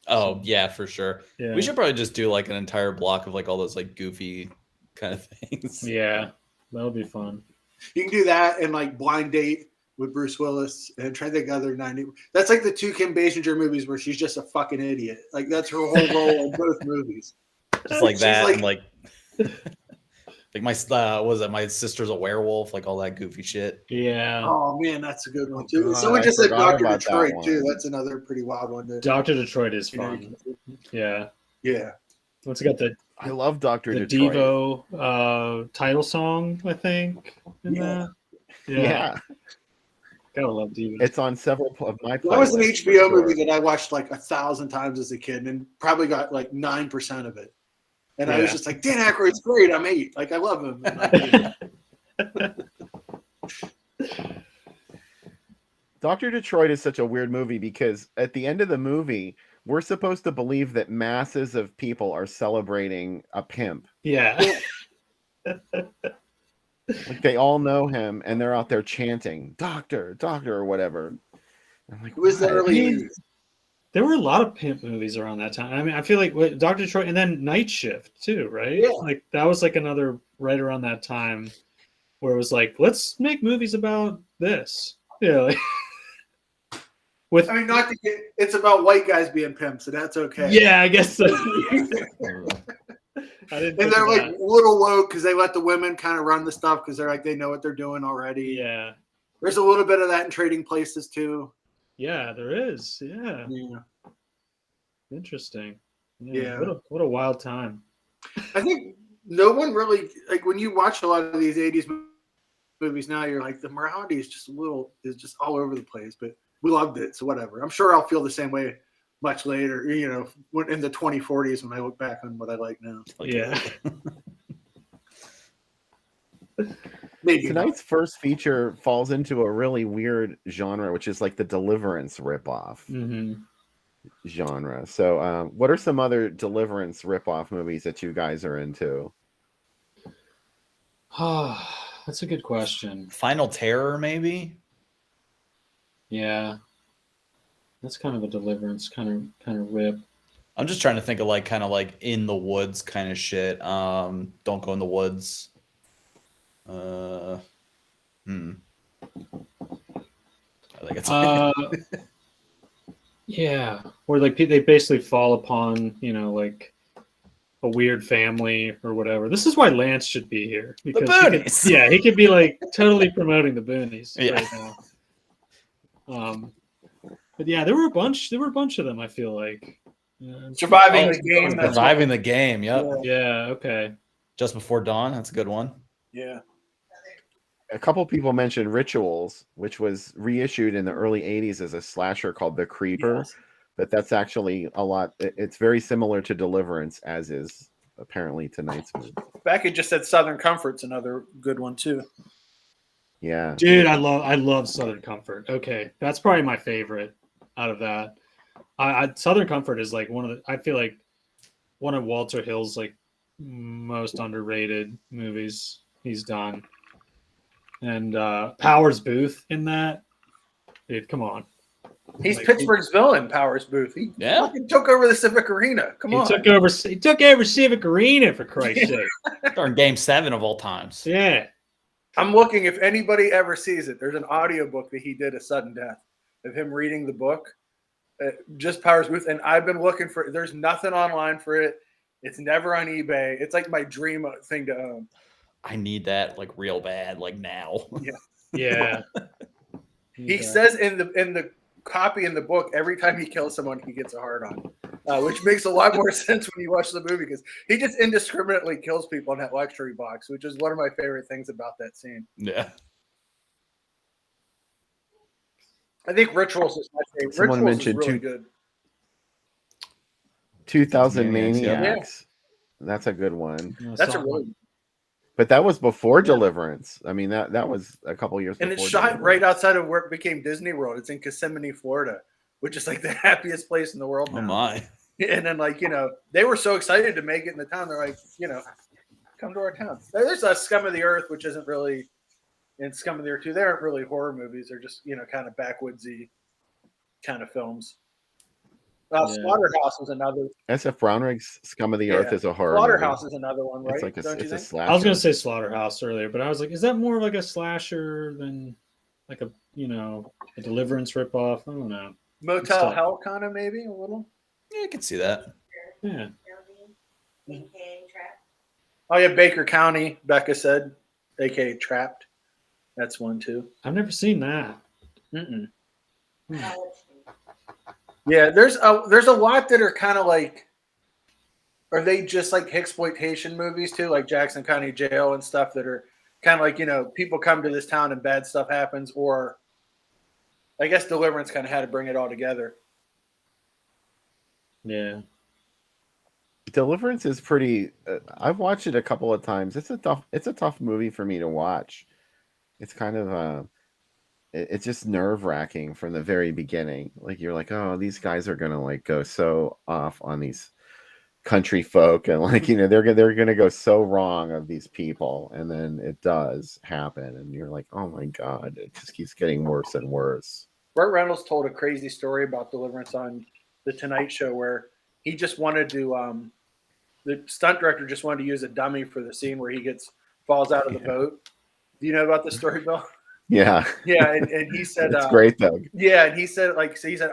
Oh yeah, for sure. Yeah. We should probably just do like an entire block of like all those like goofy kind of things. Yeah, that would be fun. You can do that and like Blind Date with Bruce Willis and try to think other 90. That's like the two Kim Basinger movies where she's just a fucking idiot. Like that's her whole role in both movies. Just like that, and like my my sister's a werewolf, like all that goofy shit. Yeah. Oh man, that's a good one too. Someone just said Dr. Detroit too. That's another pretty wild one. Dr. Detroit is fun. Yeah. Yeah. Once got I love Dr. the Detroit. Devo title song, I think. In that. Yeah. Gotta love Demons. It's on several of my playlists. That was an for HBO sure. movie that I watched like 1,000 times as a kid and probably got like 9% of it. And I was just like, Dan Aykroyd's great. I'm 8. Like, I love him. Dr. Detroit is such a weird movie because at the end of the movie, we're supposed to believe that masses of people are celebrating a pimp. Yeah. Like they all know him and they're out there chanting, Doctor, Doctor, or whatever. I'm like, It was the what? early 80s. There were a lot of pimp movies around that time. I mean, I feel like Dr. Detroit and then Night Shift too, right? Yeah. Like that was like another right around that time where it was like, let's make movies about this. Yeah. Like, with I mean, not to get, it's about white guys being pimps, so that's okay. yeah, I guess so. I didn't And think they're of like that. little woke because they let the women kind of run the stuff because they're like they know what they're doing already. Yeah. There's a little bit of that in Trading Places too. Yeah, there is. Yeah. Yeah. Interesting. Yeah. What a wild time. I think no one really like when you watch a lot of these 80s movies now, you're like the morality is just just all over the place, but we loved it, so whatever. I'm sure I'll feel the same way much later, you know, in the 2040s when I look back on what I like now. Yeah. Maybe Tonight's first feature falls into a really weird genre, which is like the Deliverance ripoff Mm-hmm. genre. So, what are some other Deliverance ripoff movies that you guys are into? Oh, that's a good question. Final Terror, maybe. Yeah. That's kind of a Deliverance kind of rip. I'm just trying to think of like kind of like in the woods kind of shit. Don't Go in the Woods. I think it's yeah, where like they basically fall upon, you know, like a weird family or whatever. This is why Lance should be here because Boonies. he could be like totally promoting the Boonies Yeah. right now. But yeah, there were a bunch of them. I feel like Surviving the Game. That's Surviving the Game. Yep. Yeah. Okay. Just Before Dawn. That's a good one. Yeah. A couple people mentioned Rituals, which was reissued in the early 80s as a slasher called The Creeper. Yes. But that's actually a lot. It's very similar to Deliverance, as is apparently tonight's movie. Becky just said Southern Comfort's another good one too. Yeah. Dude, I love Southern Comfort. Okay, that's probably my favorite out of that. Southern Comfort is like I feel like one of Walter Hill's like most underrated movies he's done. And Powers Booth in that, dude, come on. He's Like, Pittsburgh's villain, Powers Booth. He fucking took over the Civic Arena. Come on. He took over Civic Arena for Christ's sake. During Game 7 of all times. Yeah. I'm looking if anybody ever sees it. There's an audiobook that he did, A Sudden Death, of him reading the book, just Powers Booth. And I've been looking for it. There's nothing online for it. It's never on eBay. It's like my dream thing to own. I need that like real bad, like now. Yeah. He says in the copy in the book, every time he kills someone, he gets a hard on, which makes a lot more sense when you watch the movie because he just indiscriminately kills people in that luxury box, which is one of my favorite things about that scene. Yeah. I think Rituals is my favorite. Someone Rituals mentioned is really good. 2000 Maniacs, Maniacs. That's a good one. That's a really But that was before Deliverance. I mean, that was a couple years and before. it's shot Deliverance. right outside of where it became Disney World. It's in Kissimmee, Florida, which is like the happiest place in the world now. Oh my. And then, like, you know, they were so excited to make it in the town. They're like, you know, come to our town. There's a Scum of the Earth, which isn't really, and Scum of the Earth too. They aren't really horror movies. They're just, you know, kind of backwoodsy kind of films. Slaughterhouse was another. SF Brownrigg's Scum of the Earth is a horror. Slaughterhouse movie. is another one, right? It's like Don't you it's a think? slasher. I was gonna say Slaughterhouse earlier, but I was like, is that more like a slasher than like a a Deliverance ripoff? I don't know. Motel Hell, kind of maybe a little. Yeah, I can see that. Yeah. Oh yeah, Baker County. Becca said, aka Trapped. That's one too. I've never seen that. Mm-mm. Yeah, there's a lot that are kind of like, are they just like exploitation movies too, like Jackson County Jail and stuff that are kind of like, you know, people come to this town and bad stuff happens, or I guess Deliverance kind of had to bring it all together. Yeah. Deliverance is pretty. I've watched it a couple of times. It's a tough movie for me to watch. It's kind of it's just nerve wracking from the very beginning. Like you're like, oh, these guys are gonna like go so off on these country folk, and like they're gonna go so wrong of these people, and then it does happen, and you're like, oh my god, it just keeps getting worse and worse. Burt Reynolds told a crazy story about Deliverance on the Tonight Show where he just wanted to. The stunt director just wanted to use a dummy for the scene where he falls out of the boat. Do you know about this story, Bill? Yeah. Yeah, and he said it's great though. Yeah, and he said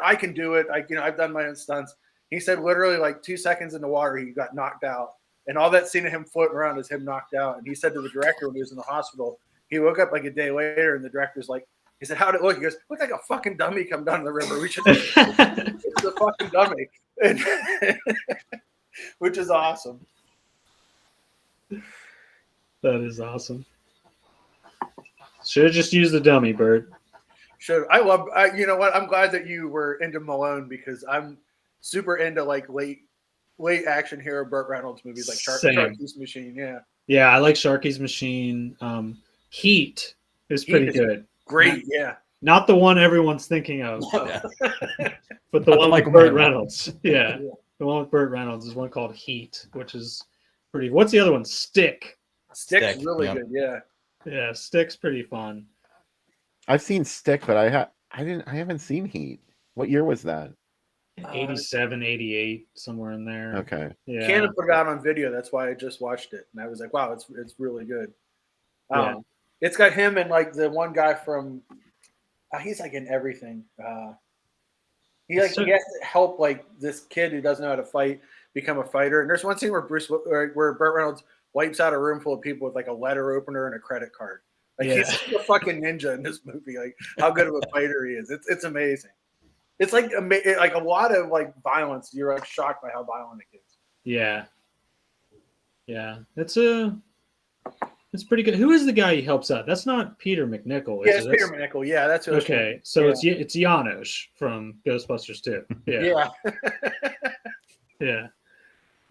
I can do it. I've done my own stunts. He said literally like 2 seconds in the water he got knocked out, and all that scene of him floating around is him knocked out. And he said to the director when he was in the hospital, he woke up like a day later, and the director's like, he said, "How'd it look?" He goes, "Looked like a fucking dummy come down the river. We should it's a fucking dummy." And which is awesome. That is awesome. Should have just used the dummy, Bert. You know what? I'm glad that you were into Malone because I'm super into like late action hero Burt Reynolds movies like Sharky's Machine. Yeah. Yeah, I like Sharky's Machine. Heat is pretty good. Great, yeah. Not the one everyone's thinking of, but the one with Burt Reynolds. Yeah. The one with Burt Reynolds is one called Heat, which is pretty. What's the other one? Stick. Stick's really good. Yeah. Yeah, Stick's pretty fun. I've seen Stick, but I haven't seen Heat. What year was that? 87, 88, somewhere in there. Okay. Yeah. Canada put it out on video. That's why I just watched it, and I was like, "Wow, it's really good." It's got him and like the one guy from. He's like in everything. He has to help like this kid who doesn't know how to fight become a fighter. And there's one scene where where Burt Reynolds wipes out a room full of people with like a letter opener and a credit card. Like he's like a fucking ninja in this movie. Like how good of a fighter he is. It's amazing. It's like a lot of like violence. You're like shocked by how violent it gets. Yeah. Yeah. It's pretty good. Who is the guy he helps out? That's not Peter McNichol. Yeah, it's Peter McNichol. Yeah, that's who. Okay, so it's Janusz from Ghostbusters 2. Yeah. Yeah.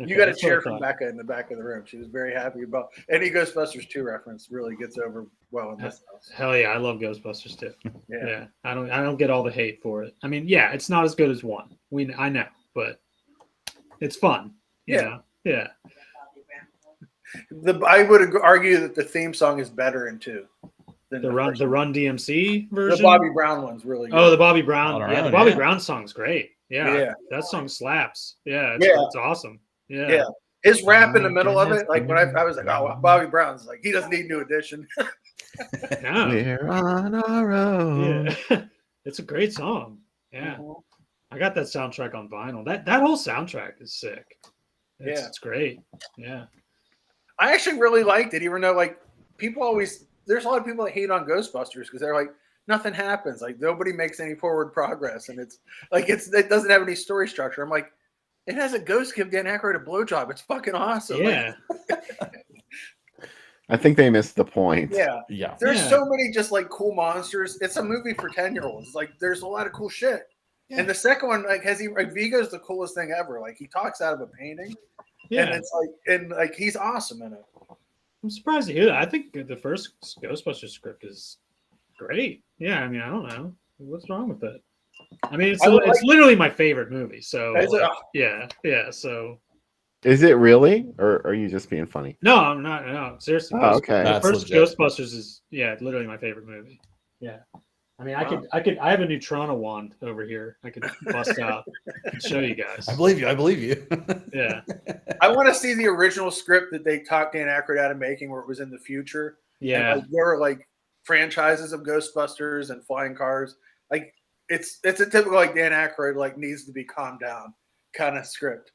Okay, you got a cheer from Becca in the back of the room. She was very happy about any Ghostbusters 2 reference. Really gets over well in this house. Hell yeah, I love Ghostbusters 2. Yeah. I don't get all the hate for it. I mean, yeah, it's not as good as 1. I know, but it's fun. Yeah. Yeah. I would argue that the theme song is better in 2. Than the Run DMC version. The Bobby Brown one's really good. Oh, the Bobby Brown. The Bobby Brown song's great. Yeah. That song slaps. Yeah. It's awesome. Yeah. His rap in the middle of it, like when I was like, oh, Bobby Brown's like, he doesn't need New Edition. No. We're on our own. Yeah. It's a great song. Yeah. I got that soundtrack on vinyl. That whole soundtrack is sick. It's great. Yeah. I actually really liked it, even though like there's a lot of people that hate on Ghostbusters because they're like nothing happens, like nobody makes any forward progress, and it's like it doesn't have any story structure. I'm like, it has a ghost give Dan Aykroyd a blowjob. It's fucking awesome. Yeah. I think they missed the point. Yeah. There's so many just like cool monsters. It's a movie for 10-year-olds. Like there's a lot of cool shit. Yeah. And the second one, like Vigo's the coolest thing ever. Like he talks out of a painting. Yeah. And it's like he's awesome in it. I'm surprised to hear that. I think the first Ghostbusters script is great. Yeah, I mean, I don't know. What's wrong with it? I mean, it's literally my favorite movie. So yeah. So is it really, or are you just being funny? No, I'm not. No, seriously. Oh, okay. The first Ghostbusters is literally my favorite movie. Yeah. I mean, I have a new Toronto wand over here. I could bust out and show you guys. I believe you. Yeah. I want to see the original script that they talked Dan Aykroyd out of making where it was in the future. Yeah. And, there were like franchises of Ghostbusters and flying cars. Like it's a typical like Dan Aykroyd like needs to be calmed down kind of script.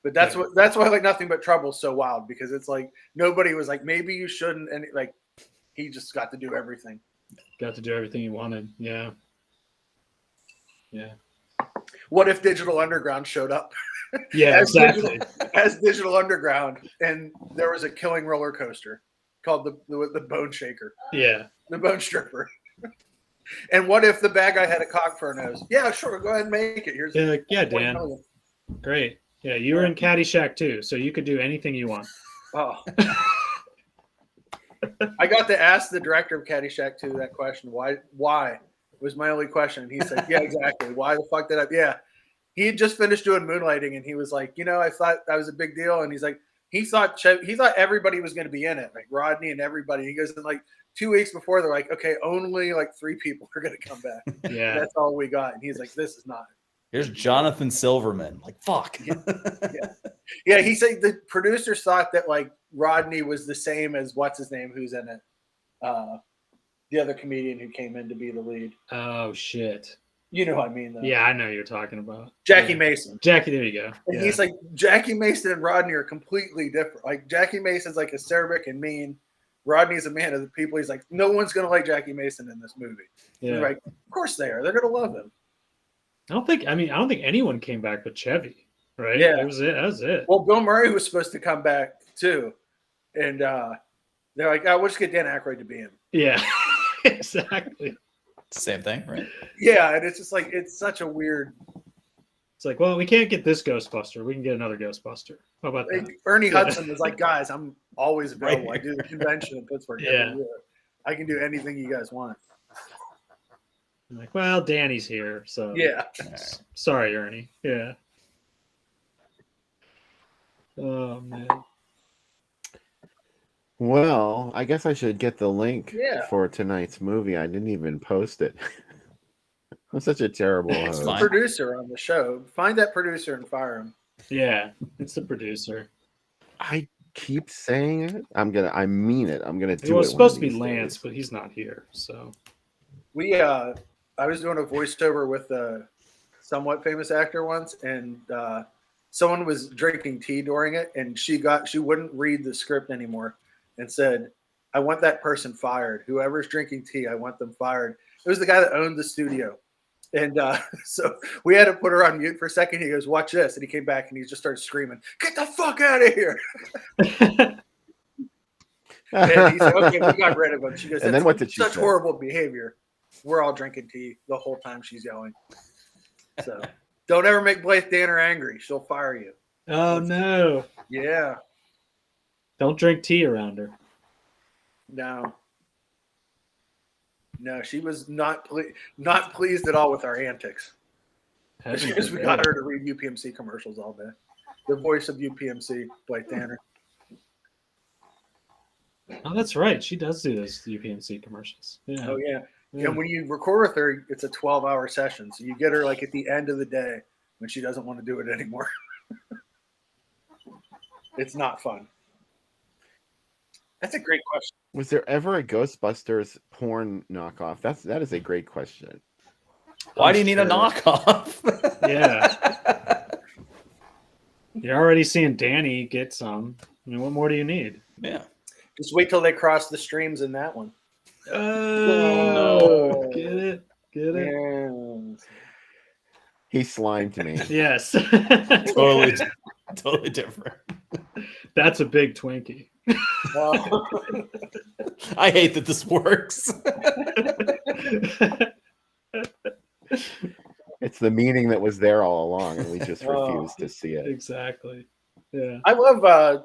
But that's why like Nothing But Trouble's so wild, because it's like nobody was like, maybe you shouldn't, and like he just got to do everything. Got to do everything he wanted. Yeah. Yeah. What if Digital Underground showed up? Yeah, exactly. As Digital Underground, and there was a killing roller coaster called the Bone Shaker. Yeah. The Bone Stripper. And what if the bad guy had a cock for a nose? Yeah, sure. Go ahead and make it. Here's Yeah, yeah, 20 Dan. million. Great. Yeah, you were in Caddyshack too, so you could do anything you want. Oh. I got to ask the director of Caddyshack 2 that question. Why was my only question. And he said, yeah, exactly. Why the fuck did I? Yeah. He had just finished doing Moonlighting, and he was like, I thought that was a big deal. And he's like, he thought everybody was going to be in it, like Rodney and everybody. He goes, and like 2 weeks before, they're like, okay, only like 3 people are going to come back. Yeah. That's all we got. And he's like, this is not. Here's Jonathan Silverman. Like, fuck. Yeah. He said the producers thought that like Rodney was the same as what's his name, who's in it. The other comedian who came in to be the lead. Oh shit. You know what I mean, though. Yeah, I know who you're talking about. Jackie Mason. Jackie, there you go. And he's like, Jackie Mason and Rodney are completely different. Like Jackie Mason's like acerbic and mean. Rodney's a man of the people. He's like, no one's gonna like Jackie Mason in this movie. Yeah. Like, of course they are. They're gonna love him. I don't think anyone came back but Chevy, right? Yeah. That was it. Well, Bill Murray was supposed to come back too. And they're like, we'll just get Dan Aykroyd to be him. Yeah. Exactly. Same thing, right? Yeah, and it's just like it's such a weird. It's like, well, we can't get this Ghostbuster. We can get another Ghostbuster. How about that? Ernie Hudson was like, guys, I'm always available. Right. I do the convention in Pittsburgh. Yeah. I can do anything you guys want. I'm like, well, Danny's here, so yeah. Sorry, Ernie. Yeah. Oh man. Well, I guess I should get the link for tonight's movie. I didn't even post it. I'm such a terrible host. It's the producer on the show. Find that producer and fire him. Yeah, it's the producer. I keep saying it. I mean it. I'm gonna do it. It was supposed to be Lance, but he's not here. So I was doing a voiceover with a somewhat famous actor once, and someone was drinking tea during it, and she wouldn't read the script anymore. And said, I want that person fired. Whoever's drinking tea, I want them fired. It was the guy that owned the studio. And so we had to put her on mute for a second. He goes, watch this. And he came back and he just started screaming, get the fuck out of here. And he said, okay, we got rid of him. She goes, and then what did she say? Such horrible behavior. We're all drinking tea the whole time she's yelling. So don't ever make Blythe Danner angry. She'll fire you. Oh, no. Yeah. Don't drink tea around her. No, she was not pleased at all with our antics. Because we got her to read UPMC commercials all day. The voice of UPMC, Blythe Danner. Oh, that's right. She does do those UPMC commercials. Yeah. Oh, yeah. And when you record with her, it's a 12-hour session. So you get her like at the end of the day when she doesn't want to do it anymore. It's not fun. That's a great question. Was there ever a Ghostbusters porn knockoff? That is a great question. Why do you need a knockoff? Yeah. You're already seeing Danny get some. I mean, what more do you need? Yeah. Just wait till they cross the streams in that one. Oh, no. Get it? Yeah. He slimed me. Yes. Totally different. That's a big Twinkie. I hate that this works. It's the meaning that was there all along, and we just refused to see it. Exactly. Yeah. I love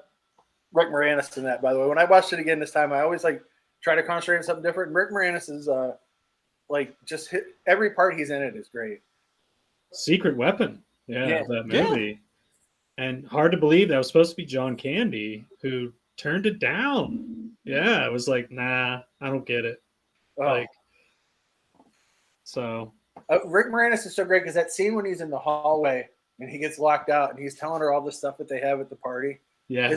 Rick Moranis in that, by the way. When I watched it again this time, I always try to concentrate on something different. Rick Moranis is just hit every part he's in it is great. Secret Weapon. Yeah. That movie. Yeah. And hard to believe that was supposed to be John Candy, who turned it down. Yeah, it was like, nah, I don't get it. Rick Moranis is so great because that scene when he's in the hallway and he gets locked out and he's telling her all the stuff that they have at the party. Yeah,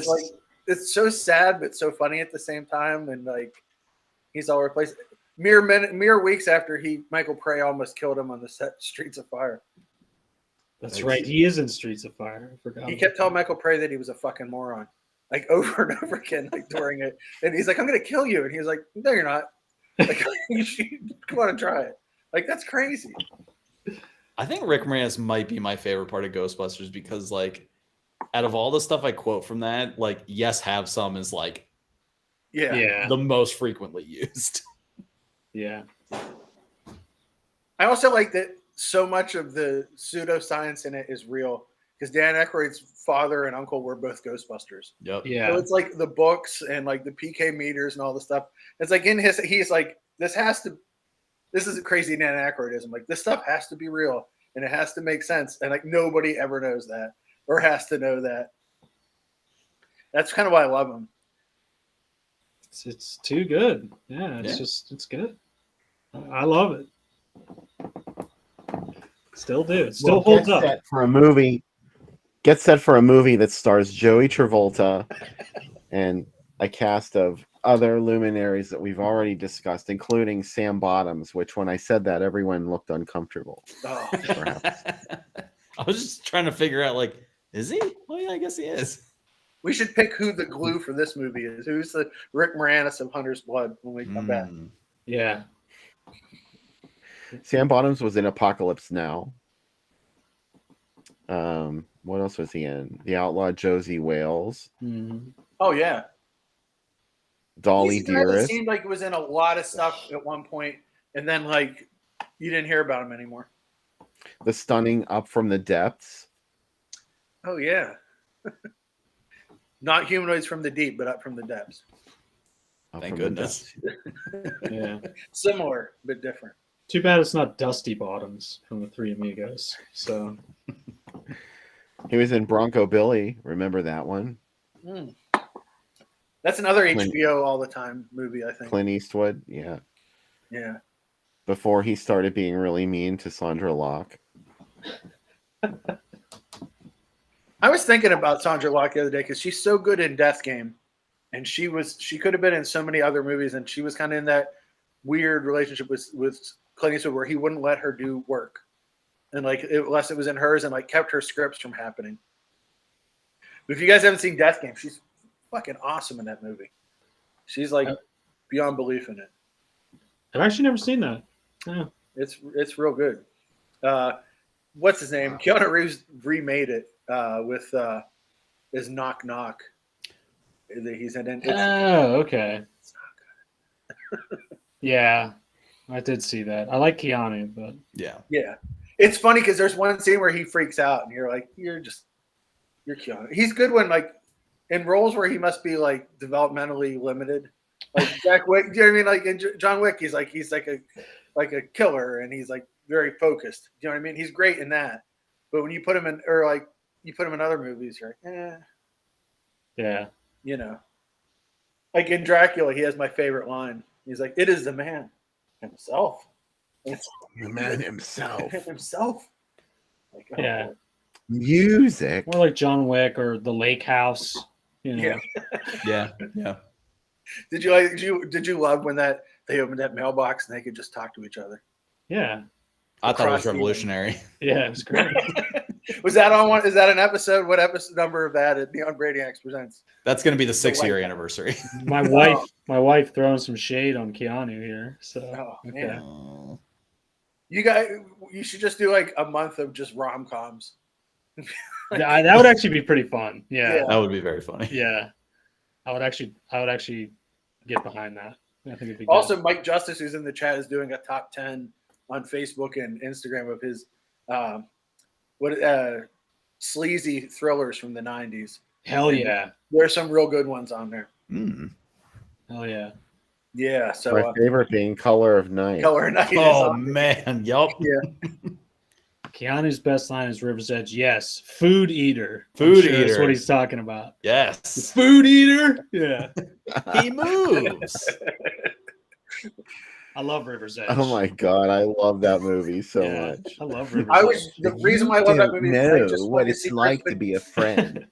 it's so sad but so funny at the same time, and he's all replaced. Mere weeks after Michael Prey almost killed him on the set Streets of Fire. That's right. He is in Streets of Fire. I forgot. He kept telling Michael Prey that he was a fucking moron, over and over again, during it. And he's like, "I'm gonna kill you," and he's like, "No, you're not. You should come on and try it." That's crazy. I think Rick Moranis might be my favorite part of Ghostbusters because, out of all the stuff I quote from that, "Yes, have some" is the most frequently used. Yeah. I also like that so much of the pseudoscience in it is real because Dan Aykroyd's father and uncle were both Ghostbusters. Yep. Yeah. So it's like the books and like the PK meters and all the stuff. It's like in his, he's like, this is a crazy Dan Aykroydism. Like this stuff has to be real and it has to make sense. And like nobody ever knows that or has to know that. That's kind of why I love him. It's too good. Yeah, it's good. I love it. Still do. It still holds up. Get set for a movie that stars Joey Travolta and a cast of other luminaries that we've already discussed, including Sam Bottoms, which when I said that, everyone looked uncomfortable. Oh, perhaps. I was just trying to figure out, like, is he? Well, yeah, I guess he is. we should pick who the glue for this movie is. Who's the Rick Moranis of Hunter's Blood when we come back? Yeah. Sam Bottoms was in Apocalypse Now. What else was he in? The Outlaw Josie Wales. Mm-hmm. Oh yeah, Dolly He's the guy that Dearest. seemed like he was in a lot of stuff at one point, and then like you didn't hear about him anymore. The Stunning Up from the Depths. Oh yeah, not Humanoids from the Deep, but Up from the Depths. Up Thank from the goodness. Depths. Yeah. Similar but different. Too bad it's not Dusty Bottoms from the Three Amigos. So He was in Bronco Billy. Remember that one? Mm. That's another Clint- HBO all the time movie, I think. Clint Eastwood. Yeah. Yeah. Before he started being really mean to Sandra Locke. I was thinking about Sandra Locke the other day because she's so good in Death Game, and she could have been in so many other movies, and she was kind of in that weird relationship with Clint Eastwood where he wouldn't let her do work, and like unless it was in hers, and like kept her scripts from happening. But if you guys haven't seen Death Game, she's fucking awesome in that movie. She's like beyond belief in it. I've actually never seen that. Yeah. It's real good. What's his name? Keanu Reeves remade it with his Knock Knock. He's in it. Oh, okay. It's not good. Yeah, I did see that. I like Keanu, but Yeah. Yeah, it's funny because there's one scene where he freaks out, and you're like, you're Keanu. He's good when like in roles where he must be like developmentally limited, like Jack Wick. Do you know what I mean? Like in John Wick, he's like a killer, and he's like very focused. Do you know what I mean? He's great in that, but when you put him in other movies, you're like, yeah. you know, like in Dracula, he has my favorite line. He's like, "It is the man himself." It's The man himself. himself. Like, oh, Yeah. Music. More like John Wick or The Lake House. You know. Yeah. Yeah. Did you love when they opened that mailbox and they could just talk to each other? Yeah. I thought it was Across the- revolutionary. Yeah, it was great. Was that on one? Is that an episode? What episode number of that at Neon Brainiacs presents? That's going to be the 6-year anniversary. My wife throwing some shade on Keanu here. So Oh okay. man, Oh. you should just do like a month of just rom-coms. Yeah, that would actually be pretty fun. Yeah. Yeah. That would be very funny. Yeah. I would actually get behind that. I think it'd be Also, Mike Justice, who's in the chat, is doing a top 10 on Facebook and Instagram of his sleazy thrillers from the 90s. good. Hell yeah. There's some real good ones on there. Mm. Hell yeah. Yeah, so My favorite being Color of Night. Color Night is Oh, on there. man. Yup. Yeah. Keanu's best line is River's Edge. Yes. Food eater. Food That's eater. what he's talking about. Yes. Food eater? Yeah. He moves. I love River's Edge. Oh my god, I love that movie so Yeah, much. I love River's I Edge. was the reason why I love that movie is I know just what wanted to it's see like to Crispin, be a friend.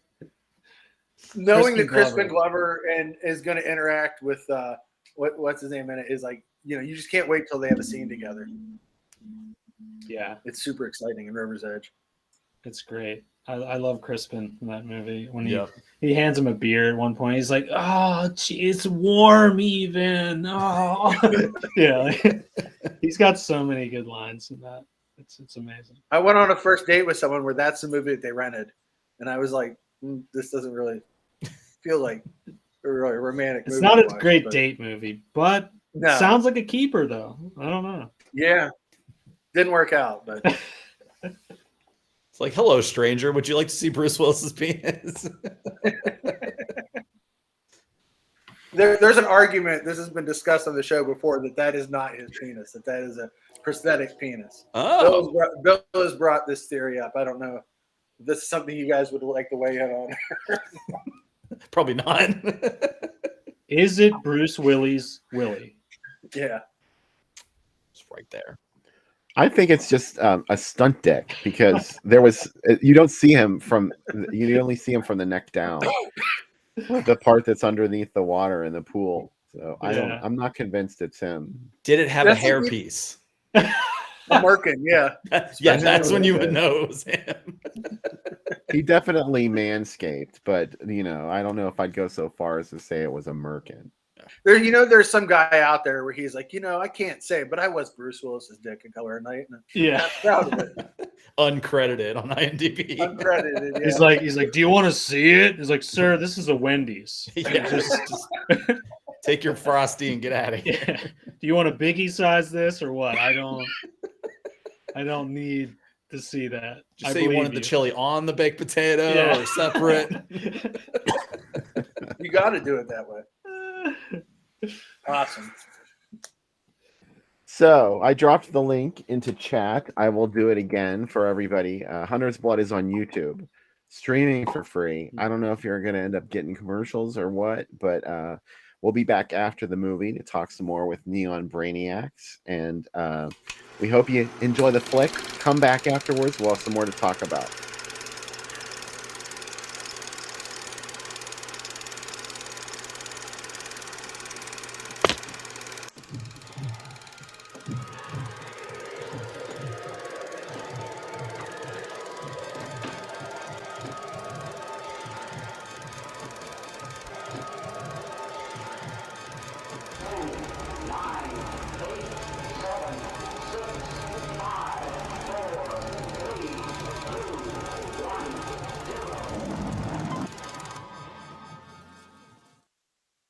knowing Crispin that Crispin Glover. Glover is going to interact with what's his name in it is like, you know, you just can't wait till they have a scene together. Yeah, It's super exciting in River's Edge. it's great. I love Crispin in that movie. When Yep. he hands him a beer at one point, he's like, "Oh, gee, it's warm even." Oh, yeah. Like, he's got so many good lines in that. It's amazing. I went on a first date with someone where that's the movie that they rented, and I was like, this doesn't really feel like a really romantic It's movie not to a watch, great but- date movie, but No. sounds like a keeper though. I don't know. Yeah. Didn't work out, but It's like, hello, stranger. Would you like to see Bruce Willis's penis? there's an argument. This has been discussed on the show before that is not his penis. That is a prosthetic penis. Oh, Bill has brought this theory up. I don't know. If this is something you guys would like to weigh in on. probably not. Is it Bruce Willis' Willie? Yeah. It's right there. I think it's just a stunt dick because you don't see him you only see him from the neck down, the part that's underneath the water in the pool. So I'm not convinced it's him. Did it have a hairpiece? A merkin, yeah. Yeah, that's when you would know it was him. He definitely manscaped, but I don't know if I'd go so far as to say it was a merkin. There's some guy out there where he's like, I can't say, but I was Bruce Willis's dick in Color of Night. Yeah, I'm proud of it. Uncredited on IMDb. Uncredited. Yeah. He's like, do you want to see it? He's like, sir, this is a Wendy's. Yeah, just take your Frosty and get out of here. Yeah. Do you want to biggie size this or what? I don't need to see that. Just say you wanted the chili on the baked potato or separate. You got to do it that way. Awesome. So I dropped the link into chat. I will do it again for everybody. Hunter's Blood is on YouTube, streaming for free. I don't know if you're going to end up getting commercials or what, but we'll be back after the movie to talk some more with Neon Brainiacs. And we hope you enjoy the flick. Come back afterwards. We'll have some more to talk about.